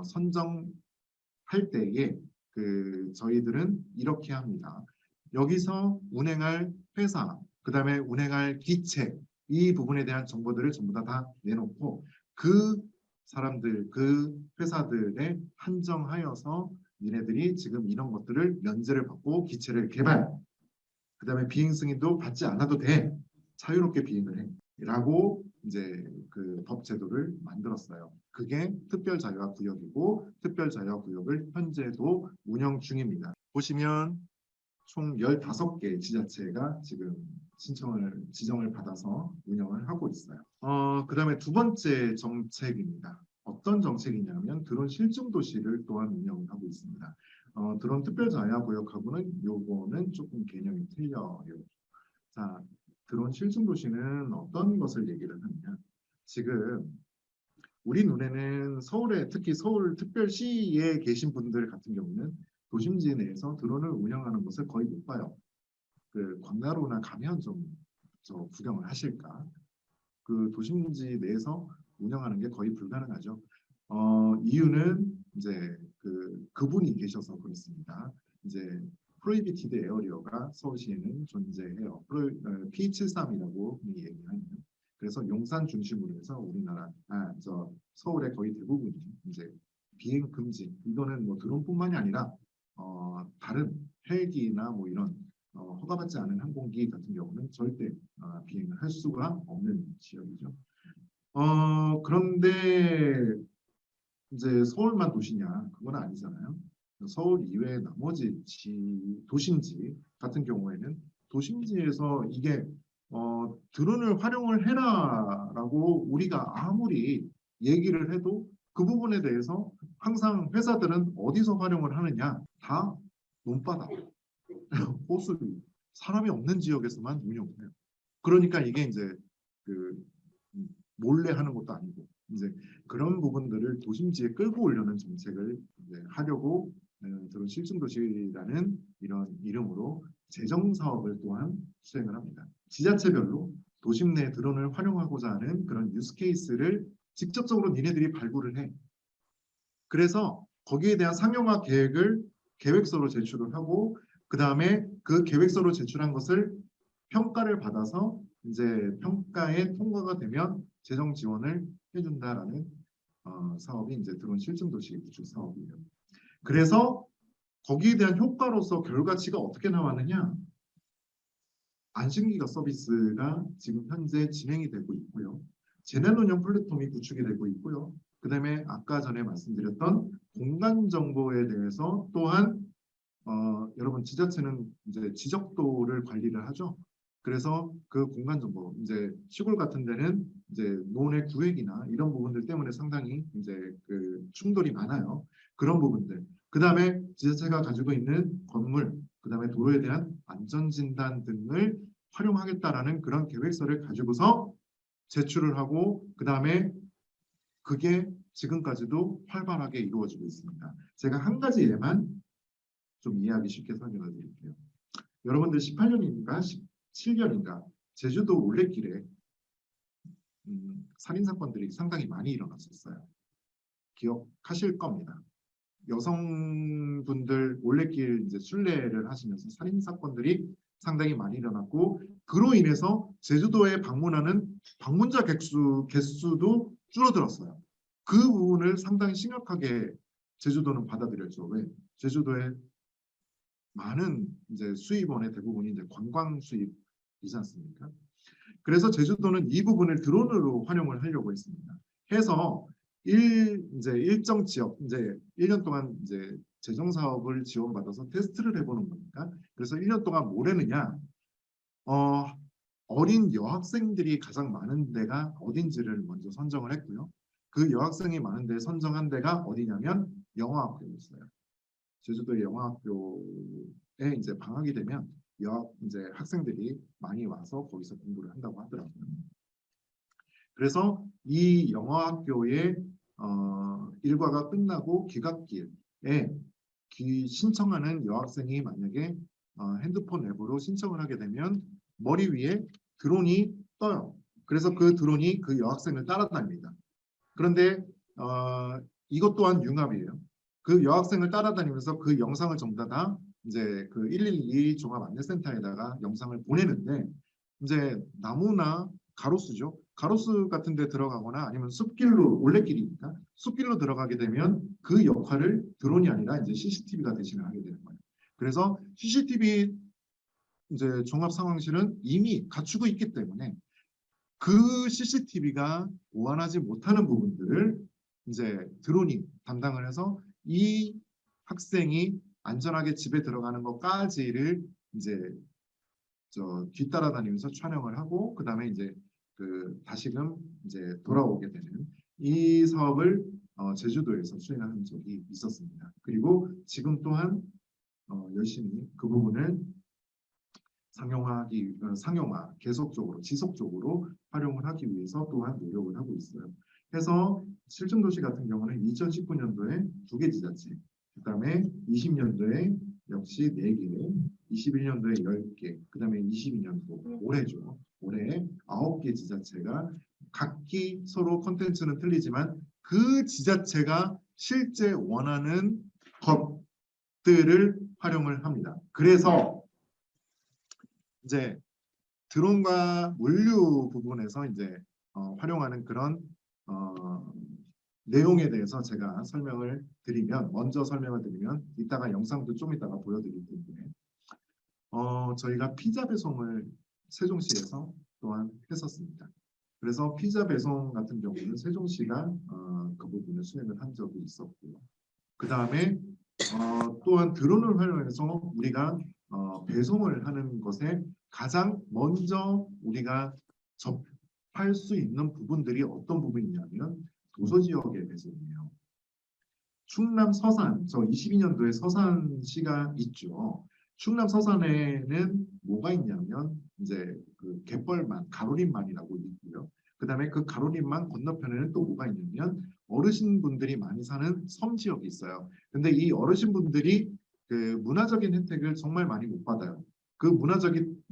[SPEAKER 1] 선정할 때에 저희들은 이렇게 합니다. 여기서 운행할 회사, 그 다음에 운행할 기체, 이 부분에 대한 정보들을 전부 다 내놓고 그 사람들, 그 회사들에 한정하여서 니네들이 지금 이런 것들을 면제를 받고 기체를 개발, 그 다음에 비행 승인도 받지 않아도 돼. 자유롭게 비행을 해. 라고 이제 그 법 제도를 만들었어요. 그게 특별자유화 구역이고 특별자유화 구역을 현재도 운영 중입니다. 보시면 총 15개 지자체가 지금 지정을 받아서 운영을 하고 있어요. 그 다음에 두 번째 정책입니다. 어떤 정책이냐면 드론 실증 도시를 또한 운영을 하고 있습니다. 드론 특별자유화 구역하고는 요거는 조금 개념이 틀려요. 자, 드론 실증 도시는 어떤 것을 얘기를 하느냐? 지금 우리 눈에는 서울에 특히 서울 특별시에 계신 분들 같은 경우는 도심지 내에서 드론을 운영하는 것을 거의 못 봐요. 그 광야로나 가면 좀 저 구경을 하실까? 그 도심지 내에서 운영하는 게 거의 불가능하죠. 이유는 이제 그분이 계셔서 그렇습니다. 이제 프로히비티드 에어리어가 서울시에는 존재해요. P73이라고 얘기하는. 그래서 용산 중심으로 해서 우리나라, 서울의 거의 대부분이 이제 비행 금지. 이거는 뭐 드론뿐만이 아니라 다른 헬기나 뭐 이런 허가받지 않은 항공기 같은 경우는 절대 비행을 할 수가 없는 지역이죠. 그런데 이제 서울만 도시냐? 그건 아니잖아요. 서울 이외의 나머지 도심지 같은 경우에는 도심지에서 이게 드론을 활용을 해라라고 우리가 아무리 얘기를 해도 그 부분에 대해서 항상 회사들은 어디서 활용을 하느냐? 다 논바닥, 호수, 사람이 없는 지역에서만 운영을 해요. 그러니까 이게 이제 그 몰래 하는 것도 아니고 이제 그런 부분들을 도심지에 끌고 오려는 정책을 이제 하려고 드론 실증도시라는 이런 이름으로 재정 사업을 또한 수행을 합니다. 지자체별로 도심 내 드론을 활용하고자 하는 그런 유스 케이스를 직접적으로 니네들이 발굴을 해. 그래서 거기에 대한 상용화 계획을 계획서로 제출을 하고 그 다음에 그 계획서로 제출한 것을 평가를 받아서 이제 평가에 통과가 되면 재정 지원을 해준다라는 사업이 이제 드론 실증도시 구축 사업이에요. 그래서 거기에 대한 효과로서 결과치가 어떻게 나왔느냐? 안심기가 서비스가 지금 현재 진행이 되고 있고요. 재난 운영 플랫폼이 구축이 되고 있고요. 그 다음에 아까 전에 말씀드렸던 공간 정보에 대해서 또한 여러분 지자체는 이제 지적도를 관리를 하죠. 그래서 그 공간 정보 이제 시골 같은 데는 이제 논의 구획이나 이런 부분들 때문에 상당히 이제 그 충돌이 많아요. 그런 부분들. 그 다음에 지자체가 가지고 있는 건물, 그 다음에 도로에 대한 안전진단 등을 활용하겠다라는 그런 계획서를 가지고서 제출을 하고 그 다음에 그게 지금까지도 활발하게 이루어지고 있습니다. 제가 한 가지 예만 좀 이해하기 쉽게 설명을 드릴게요. 여러분들 18년인가 17년인가 제주도 올레길에 살인사건들이 상당히 많이 일어났었어요. 기억하실 겁니다. 여성분들 올레길 이제 순례를 하시면서 살인사건들이 상당히 많이 일어났고 그로 인해서 제주도에 방문하는 방문자 개수도 줄어들었어요. 그 부분을 상당히 심각하게 제주도는 받아들였죠. 왜? 제주도에 많은 이제 수입원의 대부분이 이제 관광 수입이지 않습니까? 그래서 제주도는 이 부분을 드론으로 활용을 하려고 했습니다. 해서 이제 일정 지역 이제 1년 동안 이제 재정 사업을 지원받아서 테스트를 해보는 겁니다. 그래서 1년 동안 뭘 했느냐? 어, 어린 여학생들이 가장 많은 데가 어딘지를 먼저 선정을 했고요. 그 여학생이 많은 데 선정한 데가 어디냐면 영어학교였어요. 제주도 영어학교에 이제 방학이 되면 이제 학생들이 많이 와서 거기서 공부를 한다고 하더라고요. 그래서 이 영어학교의 일과가 끝나고 귀갓길에 신청하는 여학생이 만약에 핸드폰 앱으로 신청을 하게 되면 머리 위에 드론이 떠요. 그래서 그 드론이 그 여학생을 따라다닙니다. 그런데 이것 또한 융합이에요. 그 여학생을 따라다니면서 그 영상을 전부 다 이제 그 112 종합 안내센터에다가 영상을 보내는데 이제 나무나 가로수죠. 가로수 같은 데 들어가거나 아니면 숲길로 올레길이니까 숲길로 들어가게 되면 그 역할을 드론이 아니라 이제 CCTV가 대신을 하게 되는 거예요. 그래서 CCTV 이제 종합 상황실은 이미 갖추고 있기 때문에 그 CCTV가 보완하지 못하는 부분들을 이제 드론이 담당을 해서 이 학생이 안전하게 집에 들어가는 것까지를 이제 뒤따라다니면서 촬영을 하고 그 다음에 이제 다시금 이제 돌아오게 되는 이 사업을 제주도에서 수행하는 적이 있었습니다. 그리고 지금 또한 열심히 그 부분을 상용화 계속적으로 지속적으로 활용을 하기 위해서 또한 노력을 하고 있어요. 해서 실증도시 같은 경우는 2019년도에 2개 지자체, 그 다음에 20년도에 역시 4개, 21년도에 10개, 그 다음에 22년도 올해죠. 올해 9개 지자체가 각기 서로 컨텐츠는 틀리지만 그 지자체가 실제 원하는 것들을 활용을 합니다. 그래서 이제 드론과 물류 부분에서 이제 활용하는 그런 내용에 대해서 제가 먼저 설명을 드리면 이따가 영상도 좀 이따가 보여드릴 텐데 저희가 피자 배송을 세종시에서 또한 했었습니다. 그래서 피자 배송 같은 경우는 세종시가 그 부분을 수행을 한 적이 있었고요. 그 다음에 또한 드론을 활용해서 우리가 배송을 하는 것에 가장 먼저 우리가 접할 수 있는 부분들이 어떤 부분이냐면 도서지역의 배송이에요. 충남 서산, 저 22년도에 서산시가 있죠. 충남 서산에는 뭐가 있냐면 이제 그 갯벌만, 가로림만이라고 있고요. 그 다음에 그 가로림만 건너편에는 또 뭐가 있냐면 어르신분들이 많이 사는 섬 지역이 있어요. 근데 이 어르신분들이 그 문화적인 혜택을 정말 많이 못 받아요. 그 문화적인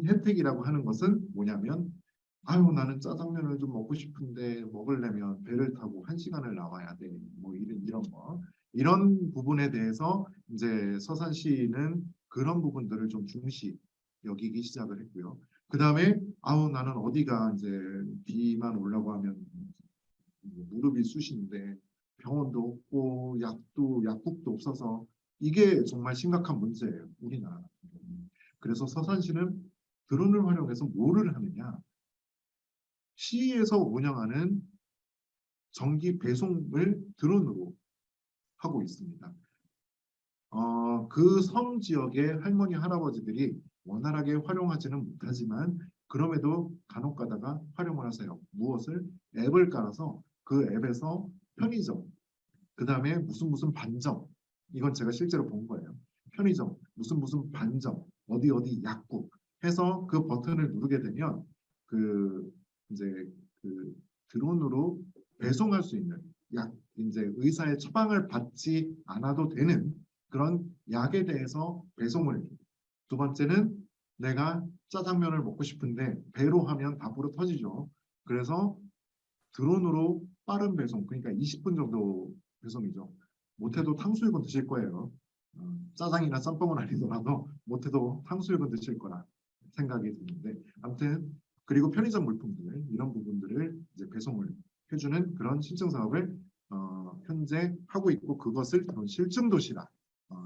[SPEAKER 1] 혜택이라고 하는 것은 뭐냐면 아유 나는 짜장면을 좀 먹고 싶은데 먹으려면 배를 타고 1시간을 나와야 돼. 뭐 이런 거. 이런 부분에 대해서 이제 서산시는 그런 부분들을 좀 중시 여기기 시작을 했고요. 그 다음에 아우 나는 어디가 이제 비만 오려고 하면 무릎이 쑤신데 병원도 없고 약국도 없어서 이게 정말 심각한 문제예요. 우리나라. 그래서 서산시는 드론을 활용해서 뭐를 하느냐. 시에서 운영하는 전기 배송을 드론으로 하고 있습니다. 그 섬 지역의 할머니 할아버지들이 원활하게 활용하지는 못하지만 그럼에도 간혹 가다가 활용을 하세요. 무엇을? 앱을 깔아서 그 앱에서 편의점, 그 다음에 무슨 반점, 이건 제가 실제로 본 거예요. 편의점, 무슨 반점, 어디 약국 해서 그 버튼을 누르게 되면 이제 그 드론으로 배송할 수 있는 이제 의사의 처방을 받지 않아도 되는 그런 약에 대해서 배송을. 두 번째는 내가 짜장면을 먹고 싶은데 배로 하면 다 불어 터지죠. 그래서 드론으로 빠른 배송, 그러니까 20분 정도 배송이죠. 못해도 탕수육은 드실 거예요. 짜장이나 짬뽕은 아니더라도 못해도 탕수육은 드실 거라 생각이 드는데 아무튼 그리고 편의점 물품들 이런 부분들을 이제 배송을 해주는 그런 신청 사업을 현재 하고 있고 그것을 드론 실증 도시라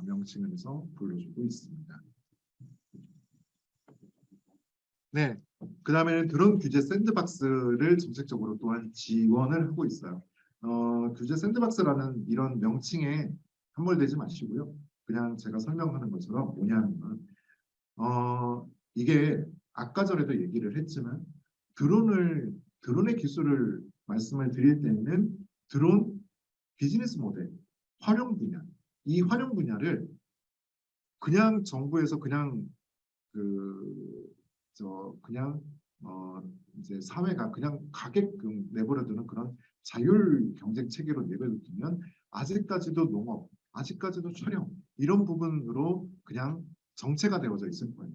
[SPEAKER 1] 명칭을 해서 불러주고 있습니다. 네, 그 다음에는 드론 규제 샌드박스를 정책적으로 또한 지원을 하고 있어요. 규제 샌드박스라는 이런 명칭에 함몰되지 마시고요. 그냥 제가 설명하는 것처럼 뭐냐면 이게 아까 전에도 얘기를 했지만 드론의 기술을 말씀을 드릴 때는 드론 비즈니스 모델, 활용 분야, 이 활용 분야를 그냥 정부에서 그냥 그냥 이제 사회가 그냥 가게끔 내버려두는 그런 자율 경쟁 체계로 내버려두면 아직까지도 농업, 아직까지도 촬영 이런 부분으로 그냥 정체가 되어져 있을 거예요.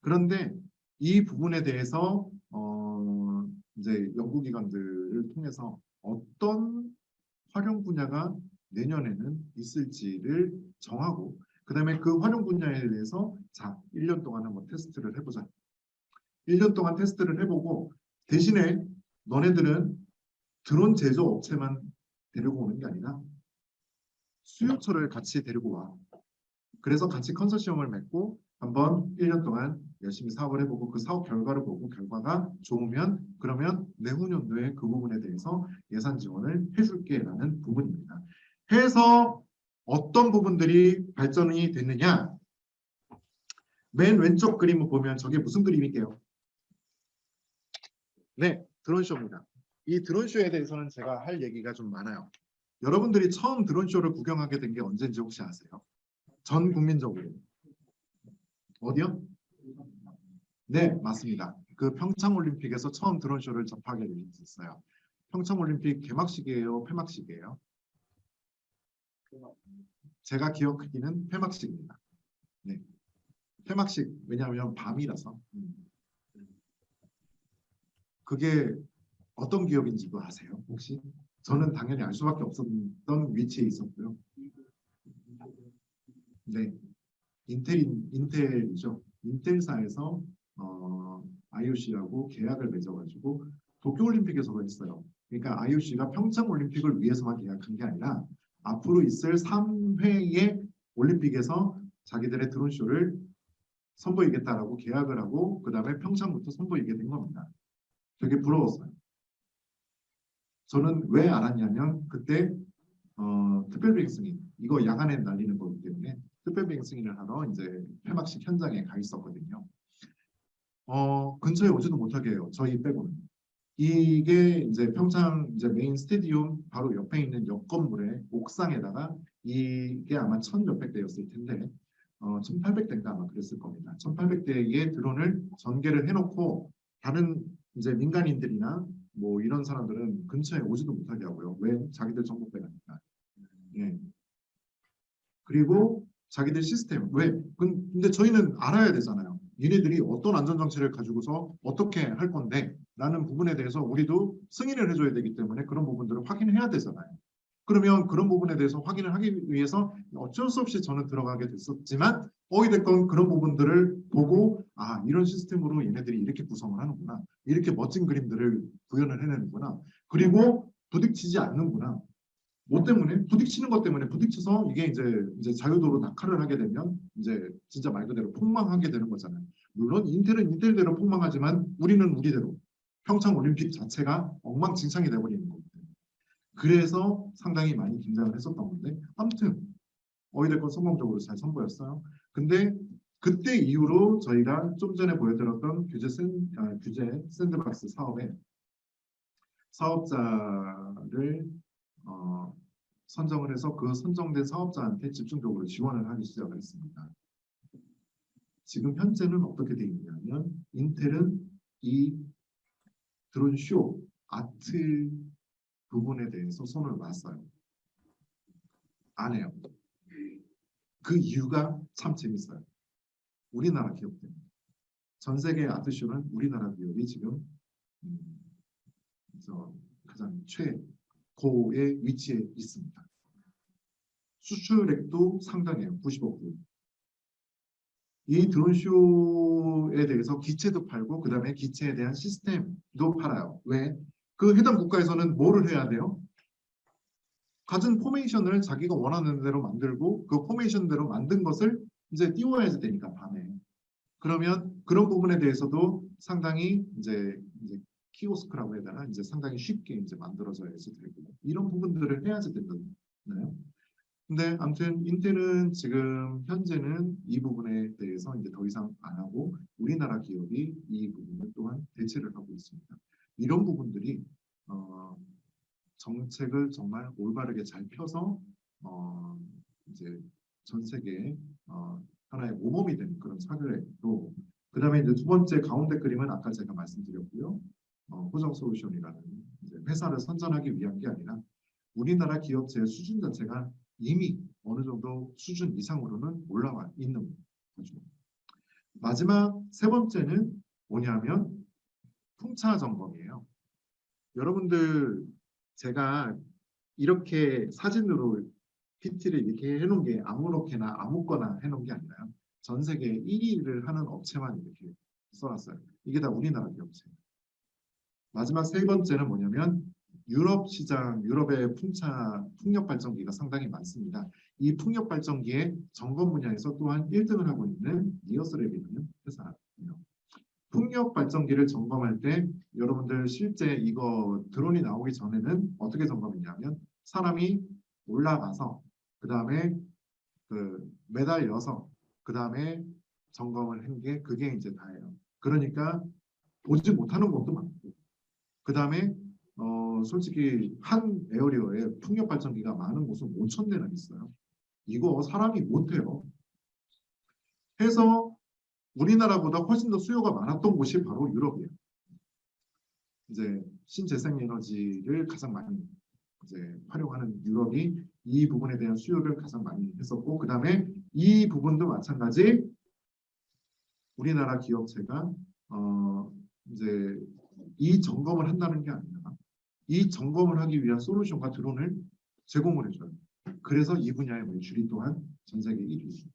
[SPEAKER 1] 그런데 이 부분에 대해서 이제 연구기관들을 통해서 어떤 활용 분야가 내년에는 있을지를 정하고 그다음에 그 활용 분야에 대해서 자, 1년 동안 한번 테스트를 해보자. 1년 동안 테스트를 해보고 대신에 너네들은 드론 제조업체만 데리고 오는 게 아니라 수요처를 같이 데리고 와. 그래서 같이 컨소시엄을 맺고 한번 1년 동안 열심히 사업을 해보고 그 사업 결과를 보고 결과가 좋으면 그러면 내후년도에 그 부분에 대해서 예산 지원을 해줄게라는 부분입니다. 해서 어떤 부분들이 발전이 됐느냐? 맨 왼쪽 그림을 보면 저게 무슨 그림일게요? 네, 드론쇼입니다. 이 드론쇼에 대해서는 제가 할 얘기가 좀 많아요. 여러분들이 처음 드론쇼를 구경하게 된 게 언제인지 혹시 아세요? 전 국민적으로. 어디요? 네, 맞습니다. 그 평창올림픽에서 처음 드론쇼를 접하게 됐어요. 평창올림픽 개막식이에요? 폐막식이에요? 제가 기억하기는 폐막식입니다. 네, 폐막식. 왜냐하면 밤이라서. 그게 어떤 기업인지도 아세요? 혹시? 저는 당연히 알 수밖에 없었던 위치에 있었고요. 네, 인텔이죠. 인텔사에서 IOC하고 계약을 맺어가지고 도쿄올림픽에서도 했어요. 그러니까 IOC가 평창올림픽을 위해서만 계약한 게 아니라 앞으로 있을 3회의 올림픽에서 자기들의 드론쇼를 선보이겠다라고 계약을 하고 그 다음에 평창부터 선보이게 된 겁니다. 되게 부러웠어요. 저는 왜 알았냐면 그때 특별비행 승인 이거 야간에 날리는 거기 때문에 특별비행 승인을 하러 이제 폐막식 현장에 가 있었거든요. 근처에 오지도 못하게 해요. 저희 빼고는. 이게 이제 평창 이제 메인 스테디움 바로 옆에 있는 옆 건물의 옥상에다가 이게 아마 1,000몇백 대였을 텐데 1,800대인가 아마 그랬을 겁니다. 1,800대의 드론을 전개를 해놓고 다른 이제 민간인들이나 뭐 이런 사람들은 근처에 오지도 못하게 하고요. 왜? 자기들 정보 빼가니까. 예. 그리고 자기들 시스템. 왜? 근데 저희는 알아야 되잖아요. 얘네들이 어떤 안전장치를 가지고서 어떻게 할 건데 라는 부분에 대해서 우리도 승인을 해줘야 되기 때문에 그런 부분들을 확인해야 되잖아요. 그러면 그런 부분에 대해서 확인을 하기 위해서 어쩔 수 없이 저는 들어가게 됐었지만 어찌됐건 그런 부분들을 보고 아 이런 시스템으로 얘네들이 이렇게 구성을 하는구나. 이렇게 멋진 그림들을 구현을 해내는구나. 그리고 부딪히지 않는구나. 뭐 때문에? 부딪히는 것 때문에 부딪혀서 이게 이제 자유도로 낙하를 하게 되면 이제 진짜 말 그대로 폭망하게 되는 거잖아요. 물론 인텔은 인텔대로 폭망하지만 우리는 우리대로 평창 올림픽 자체가 엉망진창이 돼버리는 거거든요. 그래서 상당히 많이 긴장을 했었던 건데 아무튼 어찌됐건 성공적으로 잘 선보였어요. 근데 그때 이후로 저희가 좀 전에 보여드렸던 규제 샌드박스 사업에 사업자를 선정을 해서 그 선정된 사업자한테 집중적으로 지원을 하기 시작을 했습니다. 지금 현재는 어떻게 되어 있냐면 인텔은 이 드론 쇼 아트 부분에 대해서 손을 놨어요. 안 해요. 그 이유가 참 재밌어요. 우리나라 기업 때문에. 전 세계 아트쇼는 우리나라 기업이 지금 가장 최고의 위치에 있습니다. 수출액도 상당해요. 90억 불. 이 드론쇼에 대해서 기체도 팔고 그 다음에 기체에 대한 시스템도 팔아요. 왜? 그 해당 국가에서는 뭐를 해야 돼요? 가진 포메이션을 자기가 원하는 대로 만들고 그 포메이션대로 만든 것을 이제 띄워야 되니까 밤에. 그러면 그런 부분에 대해서도 상당히 이제 키오스크라고 해야 되나 이제 상당히 쉽게 이제 만들어져야지 되고 이런 부분들을 해야지 된다나요? 근데 아무튼 인텔은 지금 현재는 이 부분에 대해서 이제 더 이상 안 하고 우리나라 기업이 이 부분을 또한 대체를 하고 있습니다. 이런 부분들이 정책을 정말 올바르게 잘 펴서 이제 전 세계에 하나의 모범이 되는 그런 사례로 그다음에 이제 두 번째 가운데 그림은 아까 제가 말씀드렸고요. 호정 솔루션이라는 이제 회사를 선전하기 위한 게 아니라 우리나라 기업체의 수준 자체가 이미 어느 정도 수준 이상으로는 올라와 있는 거죠. 마지막 세 번째는 뭐냐면 풍차 점검이에요. 여러분들 제가 이렇게 사진으로 PT를 이렇게 해놓은 게 아무렇게나 아무거나 해놓은 게 아니라요. 전 세계 1위를 하는 업체만 이렇게 써놨어요. 이게 다 우리나라 기업체예요. 마지막 세 번째는 뭐냐면 유럽 시장, 유럽의 풍력 발전기가 상당히 많습니다. 이 풍력 발전기의 점검 분야에서 또한 1등을 하고 있는 니어스랩이라는 회사예요. 풍력 발전기를 점검할 때 여러분들 실제 이거 드론이 나오기 전에는 어떻게 점검했냐면 사람이 올라가서 그 다음에 매달려서 그 다음에 점검을 한 게 그게 이제 다예요. 그러니까 보지 못하는 것도 많고 그 다음에 솔직히 한 에어리어에 풍력 발전기가 많은 곳은 5천 대나 있어요. 이거 사람이 못해요. 해서 우리나라보다 훨씬 더 수요가 많았던 곳이 바로 유럽이에요. 이제 신재생에너지를 가장 많이 이제 활용하는 유럽이 이 부분에 대한 수요를 가장 많이 했었고, 그 다음에 이 부분도 마찬가지 우리나라 기업체가 이제 이 점검을 한다는 게 아니라 이 점검을 하기 위한 솔루션과 드론을 제공을 해줘요. 그래서 이 분야의 매출이 또한 전 세계 1위입니다.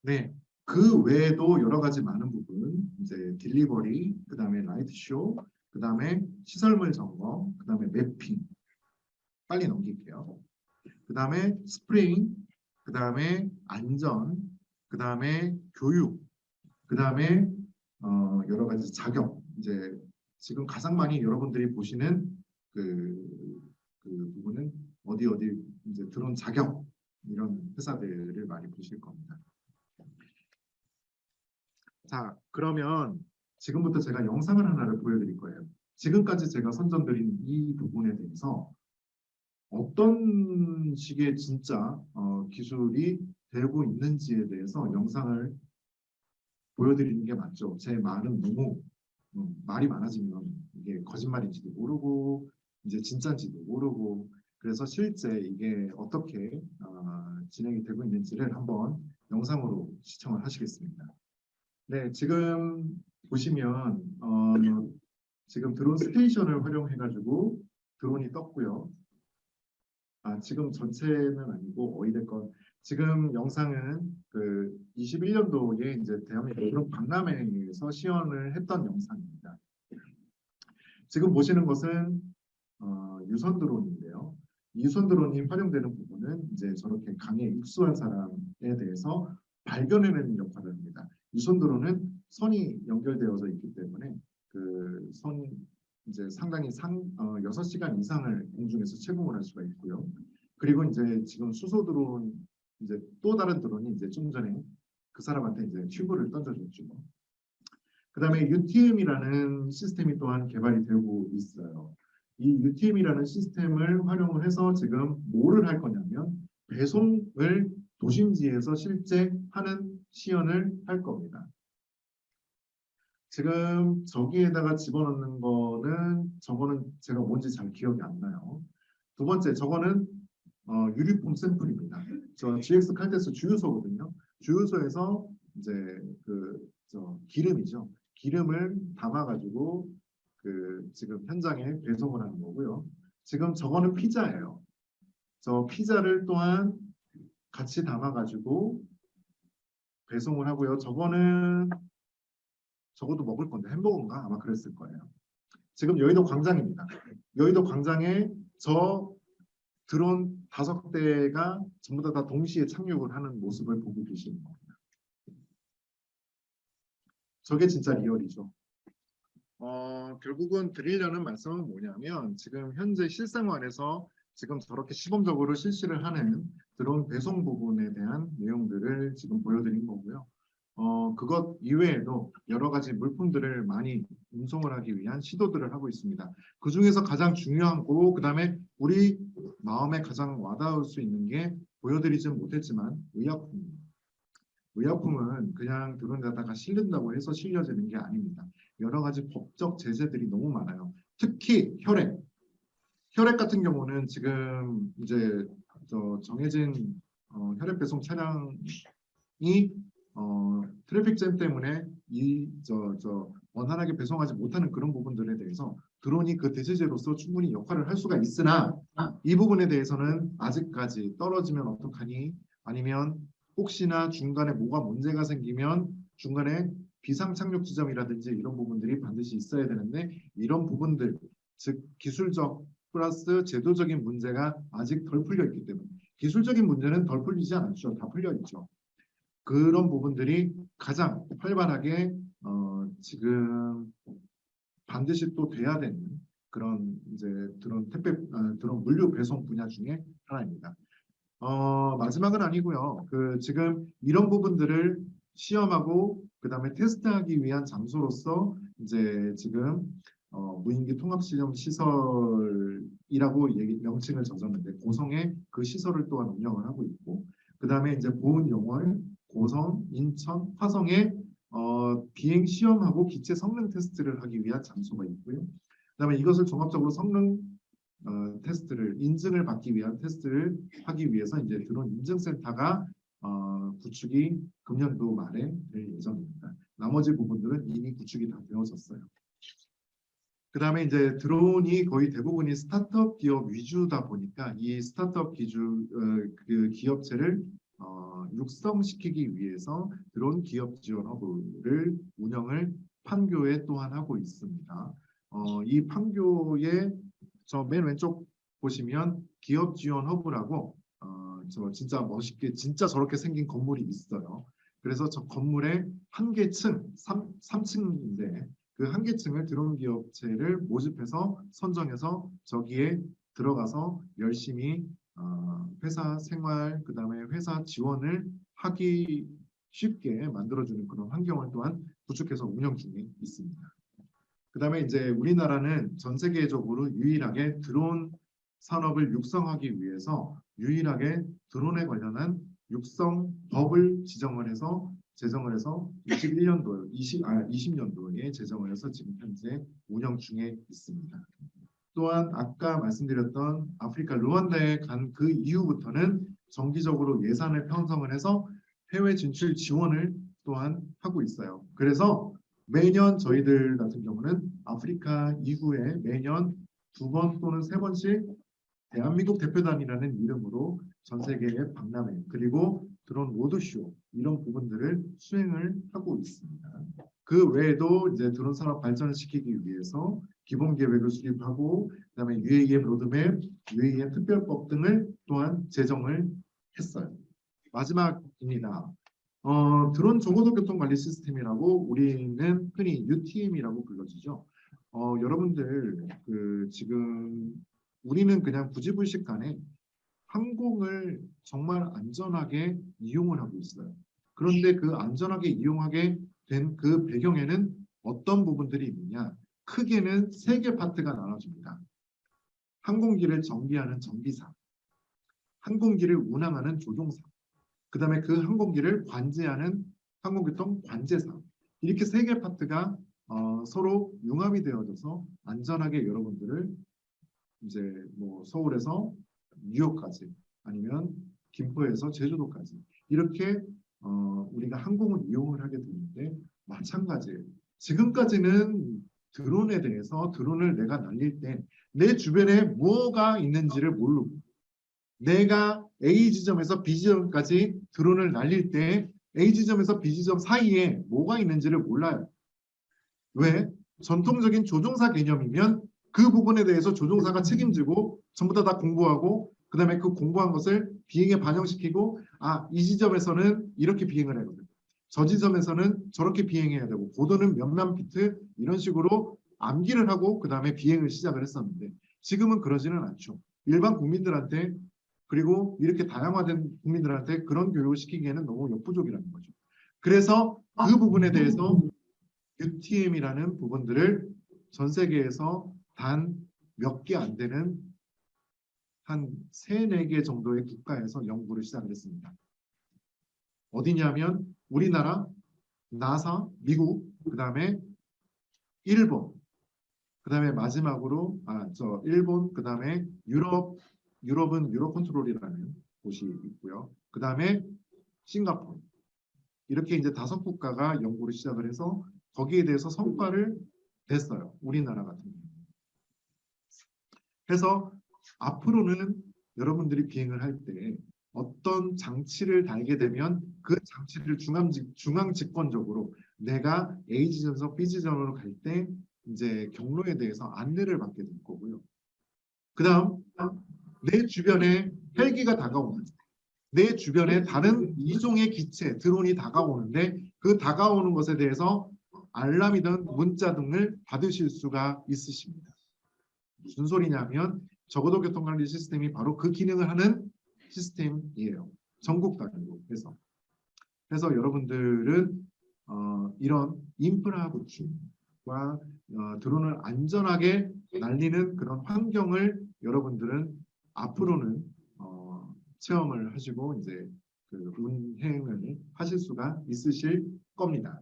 [SPEAKER 1] 네, 그 외에도 여러 가지 많은 부분, 이제 딜리버리, 그 다음에 라이트쇼, 그 다음에 시설물 점검, 그 다음에 매핑, 빨리 넘길게요. 그 다음에 스프레잉, 그 다음에 안전, 그 다음에 교육, 그 다음에 여러 가지 자격, 이제 지금 가장 많이 여러분들이 보시는 그 부분은 어디 이제 드론 자격 이런 회사들을 많이 보실 겁니다. 자, 그러면 지금부터 제가 영상을 하나를 보여드릴 거예요. 지금까지 제가 선전드린 이 부분에 대해서 어떤 식의 진짜 기술이 되고 있는지에 대해서 영상을 보여드리는 게 맞죠. 제 말은 너무 말이 많아지면 이게 거짓말인지도 모르고 이제 진짜인지도 모르고 그래서 실제 이게 어떻게 진행이 되고 있는지를 한번 영상으로 시청을 하시겠습니다. 네, 지금 보시면 지금 드론 스테이션을 활용해가지고 드론이 떴고요. 지금 전체는 아니고 어찌됐건 지금 영상은 그 21년도에 이제 대한민국 드론 박람회에서 시연을 했던 영상입니다. 지금 보시는 것은 유선 드론인데요. 유선 드론이 활용되는 부분은 이제 저렇게 강에 입수한 사람에 대해서 발견해내는 역할을 합니다. 유선 드론은 선이 연결되어져 있기 때문에 그 선 이제 상당히 6시간 이상을 공중에서 채공을 할 수가 있고요. 그리고 이제 지금 수소 드론 이제 또 다른 드론이 이제 좀 전에 그 사람한테 이제 튜브를 던져줬죠. 그다음에 UTM이라는 시스템이 또한 개발이 되고 있어요. 이 UTM이라는 시스템을 활용을 해서 지금 뭐를 할 거냐면 배송을 도심지에서 실제 하는 시연을 할 겁니다. 지금 저기에다가 집어넣는 거는 저거는 제가 뭔지 잘 기억이 안 나요. 두 번째 저거는 유리폼 샘플입니다. 저 GX 칼텍스 주유소거든요. 주유소에서 이제 기름이죠. 기름을 담아가지고 지금 현장에 배송을 하는 거고요. 지금 저거는 피자예요. 저 피자를 또한 같이 담아가지고 배송을 하고요. 저것도 먹을 건데 햄버거인가 아마 그랬을 거예요. 지금 여의도 광장입니다. 여의도 광장에 저 드론 5대가 전부 다 동시에 착륙을 하는 모습을 보고 계시는 겁니다. 저게 진짜 리얼이죠. 결국은 드리려는 말씀은 뭐냐면 지금 현재 실생활에서 지금 저렇게 시범적으로 실시를 하는 드론 배송 부분에 대한 내용들을 지금 보여드린 거고요. 그것 이외에도 여러 가지 물품들을 많이 운송을 하기 위한 시도들을 하고 있습니다. 그 중에서 가장 중요하고 그다음에 우리 마음에 가장 와닿을 수 있는 게 보여드리진 못했지만 의약품입니다. 의약품은 그냥 드론에다가 실린다고 해서 실려지는 게 아닙니다. 여러 가지 법적 제재들이 너무 많아요. 특히 혈액. 혈액 같은 경우는 지금 이제 정해진 혈액 배송 차량이 트래픽 잼 때문에 원활하게 배송하지 못하는 그런 부분들에 대해서 드론이 그 대체제로서 충분히 역할을 할 수가 있으나 이 부분에 대해서는 아직까지 떨어지면 어떡하니 아니면 혹시나 중간에 뭐가 문제가 생기면 중간에 비상 착륙 지점이라든지 이런 부분들이 반드시 있어야 되는데 이런 부분들 즉 기술적 플러스 제도적인 문제가 아직 덜 풀려 있기 때문에 기술적인 문제는 덜 풀리지 않죠. 다 풀려 있죠. 그런 부분들이 가장 활발하게 지금 반드시 또 돼야 되는 그런 이제 드론 물류 배송 분야 중에 하나입니다. 마지막은 아니고요. 지금 이런 부분들을 시험하고 그다음에 테스트하기 위한 장소로서 이제 지금 무인기 통합시험 시설이라고 명칭을 젖었는데 고성에 그 시설을 또한 운영을 하고 있고 그다음에 이제 보은 영월, 고성, 인천, 화성에 비행 시험하고 기체 성능 테스트를 하기 위한 장소가 있고요. 그다음에 이것을 종합적으로 성능 테스트를 인증을 받기 위한 테스트를 하기 위해서 이제 드론 인증센터가 구축이 금년도 말에 될 예정입니다. 나머지 부분들은 이미 구축이 다 되어졌어요. 그다음에 이제 드론이 거의 대부분이 스타트업 기업 위주다 보니까 이 스타트업 그 기업체를 육성시키기 위해서 드론 기업 지원 허브를 운영을 판교에 또한 하고 있습니다. 이 판교에 저 맨 왼쪽 보시면 기업 지원 허브라고 저 진짜 멋있게 진짜 저렇게 생긴 건물이 있어요. 그래서 저 건물의 한 개 층, 3층인데 그 한 개 층을 드론 기업체를 모집해서 선정해서 저기에 들어가서 열심히 회사 생활 그다음에 회사 지원을 하기 쉽게 만들어주는 그런 환경을 또한 구축해서 운영 중에 있습니다. 그다음에 이제 우리나라는 전 세계적으로 유일하게 드론 산업을 육성하기 위해서 유일하게 드론에 관련한 육성법을 제정을 해서 20년도에 제정을 해서 지금 현재 운영 중에 있습니다. 또한 아까 말씀드렸던 아프리카 루안다에 간 그 이후부터는 정기적으로 예산을 편성을 해서 해외 진출 지원을 또한 하고 있어요. 그래서 매년 저희들 같은 경우는 아프리카 이후에 매년 2번 또는 3번씩 대한민국 대표단이라는 이름으로 전 세계에 박람회 그리고 드론 로드쇼 이런 부분들을 수행을 하고 있습니다. 그 외에도 이제 드론 산업 발전을 시키기 위해서 기본 계획을 수립하고 그다음에 UAM 로드맵, UAM 특별법 등을 또한 제정을 했어요. 마지막입니다. 드론 정보도 교통관리 시스템이라고 우리는 흔히 UTM이라고 불러지죠. 여러분들 지금 우리는 그냥 부지불식 간에 항공을 정말 안전하게 이용을 하고 있어요. 그런데 그 안전하게 이용하게 된 그 배경에는 어떤 부분들이 있느냐? 크게는 3개 파트가 나눠집니다. 항공기를 정비하는 정비사, 항공기를 운항하는 조종사, 그 다음에 그 항공기를 관제하는 항공교통 관제사 이렇게 3개 파트가 서로 융합이 되어져서 안전하게 여러분들을 이제 뭐 서울에서 뉴욕까지 아니면 김포에서 제주도까지 이렇게 우리가 항공을 이용을 하게 되는데 마찬가지예요. 지금까지는 드론에 대해서 드론을 내가 날릴 때 내 주변에 뭐가 있는지를 모르고 내가 A 지점에서 B 지점까지 드론을 날릴 때 A 지점에서 B 지점 사이에 뭐가 있는지를 몰라요. 왜? 전통적인 조종사 개념이면 그 부분에 대해서 조종사가 책임지고 전부 다 공부하고 그다음에 그 공부한 것을 비행에 반영시키고 이 지점에서는 이렇게 비행을 해야 되고 저 지점에서는 저렇게 비행해야 되고 고도는 몇만 피트 이런 식으로 암기를 하고 그다음에 비행을 시작을 했었는데 지금은 그러지는 않죠. 일반 국민들한테 그리고 이렇게 다양화된 국민들한테 그런 교육을 시키기에는 너무 역부족이라는 거죠. 그래서 그 부분에 대해서 UTM이라는 부분들을 전 세계에서 단 몇 개 안 되는 한 3, 4개 정도의 국가에서 연구를 시작을 했습니다. 어디냐면 우리나라, 나사, 미국, 그 다음에 일본, 그 다음에 마지막으로 일본, 그 다음에 유럽은 유럽 컨트롤이라는 곳이 있고요. 그 다음에 싱가포르. 이렇게 이제 5국가가 연구를 시작을 해서 거기에 대해서 성과를 냈어요. 우리나라 같은 경우. 그래서 앞으로는 여러분들이 비행을 할 때 어떤 장치를 달게 되면 그 장치를 중앙 집권적으로 내가 A 지점에서 B 지점으로 갈 때 이제 경로에 대해서 안내를 받게 될 거고요. 그다음 내 주변에 헬기가 다가오는 내 주변에 다른 이종의 기체, 드론이 다가오는데 그 다가오는 것에 대해서 알람이든 문자 등을 받으실 수가 있으십니다. 무슨 소리냐면 적어도 교통관리 시스템이 바로 그 기능을 하는 시스템이에요. 전국 단위로 해서. 그래서 여러분들은 이런 인프라 구축과 드론을 안전하게 날리는 그런 환경을 여러분들은 앞으로는 체험을 하시고 이제 그 운행을 하실 수가 있으실 겁니다.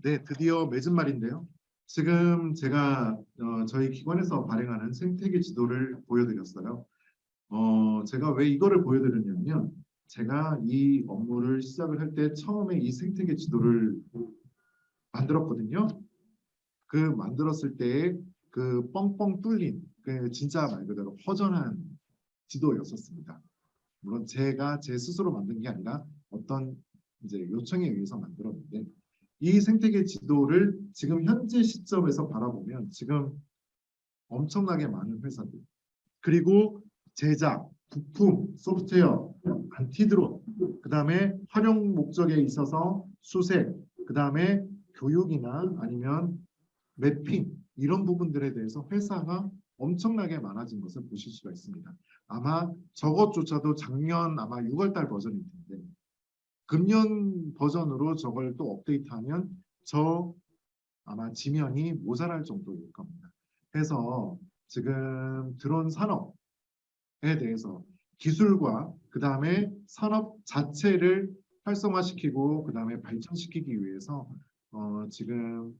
[SPEAKER 1] 네, 드디어 맺은 말인데요. 지금 제가 저희 기관에서 발행하는 생태계 지도를 보여드렸어요. 제가 왜 이거를 보여드렸냐면 제가 이 업무를 시작을 할 때 처음에 이 생태계 지도를 만들었거든요. 그 만들었을 때 그 뻥뻥 뚫린 그 진짜 말 그대로 허전한 지도였었습니다. 물론 제가 제 스스로 만든 게 아니라 어떤 이제 요청에 의해서 만들었는데 이 생태계 지도를 지금 현재 시점에서 바라보면 지금 엄청나게 많은 회사들 그리고 제작, 부품, 소프트웨어, 안티드론, 그 다음에 활용 목적에 있어서 수색, 그 다음에 교육이나 아니면 매핑 이런 부분들에 대해서 회사가 엄청나게 많아진 것을 보실 수가 있습니다. 아마 저것조차도 작년 아마 6월달 버전일 텐데 금년 버전으로 저걸 또 업데이트하면 저 아마 지면이 모자랄 정도일 겁니다. 그래서 지금 드론 산업에 대해서 기술과 그 다음에 산업 자체를 활성화시키고 그 다음에 발전시키기 위해서 지금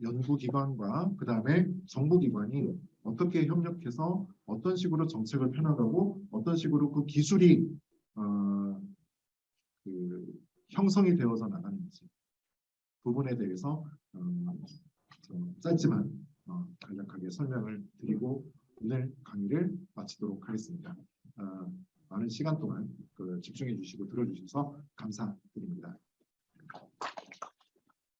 [SPEAKER 1] 연구기관과 그 다음에 정부기관이 어떻게 협력해서 어떤 식으로 정책을 펴나가고 어떤 식으로 그 기술이 그 형성이 되어서 나가는지 부분에 대해서 좀 짧지만 간략하게 설명을 드리고 오늘 강의를 마치도록 하겠습니다. 많은 시간 동안 집중해 주시고 들어주셔서 감사합니다.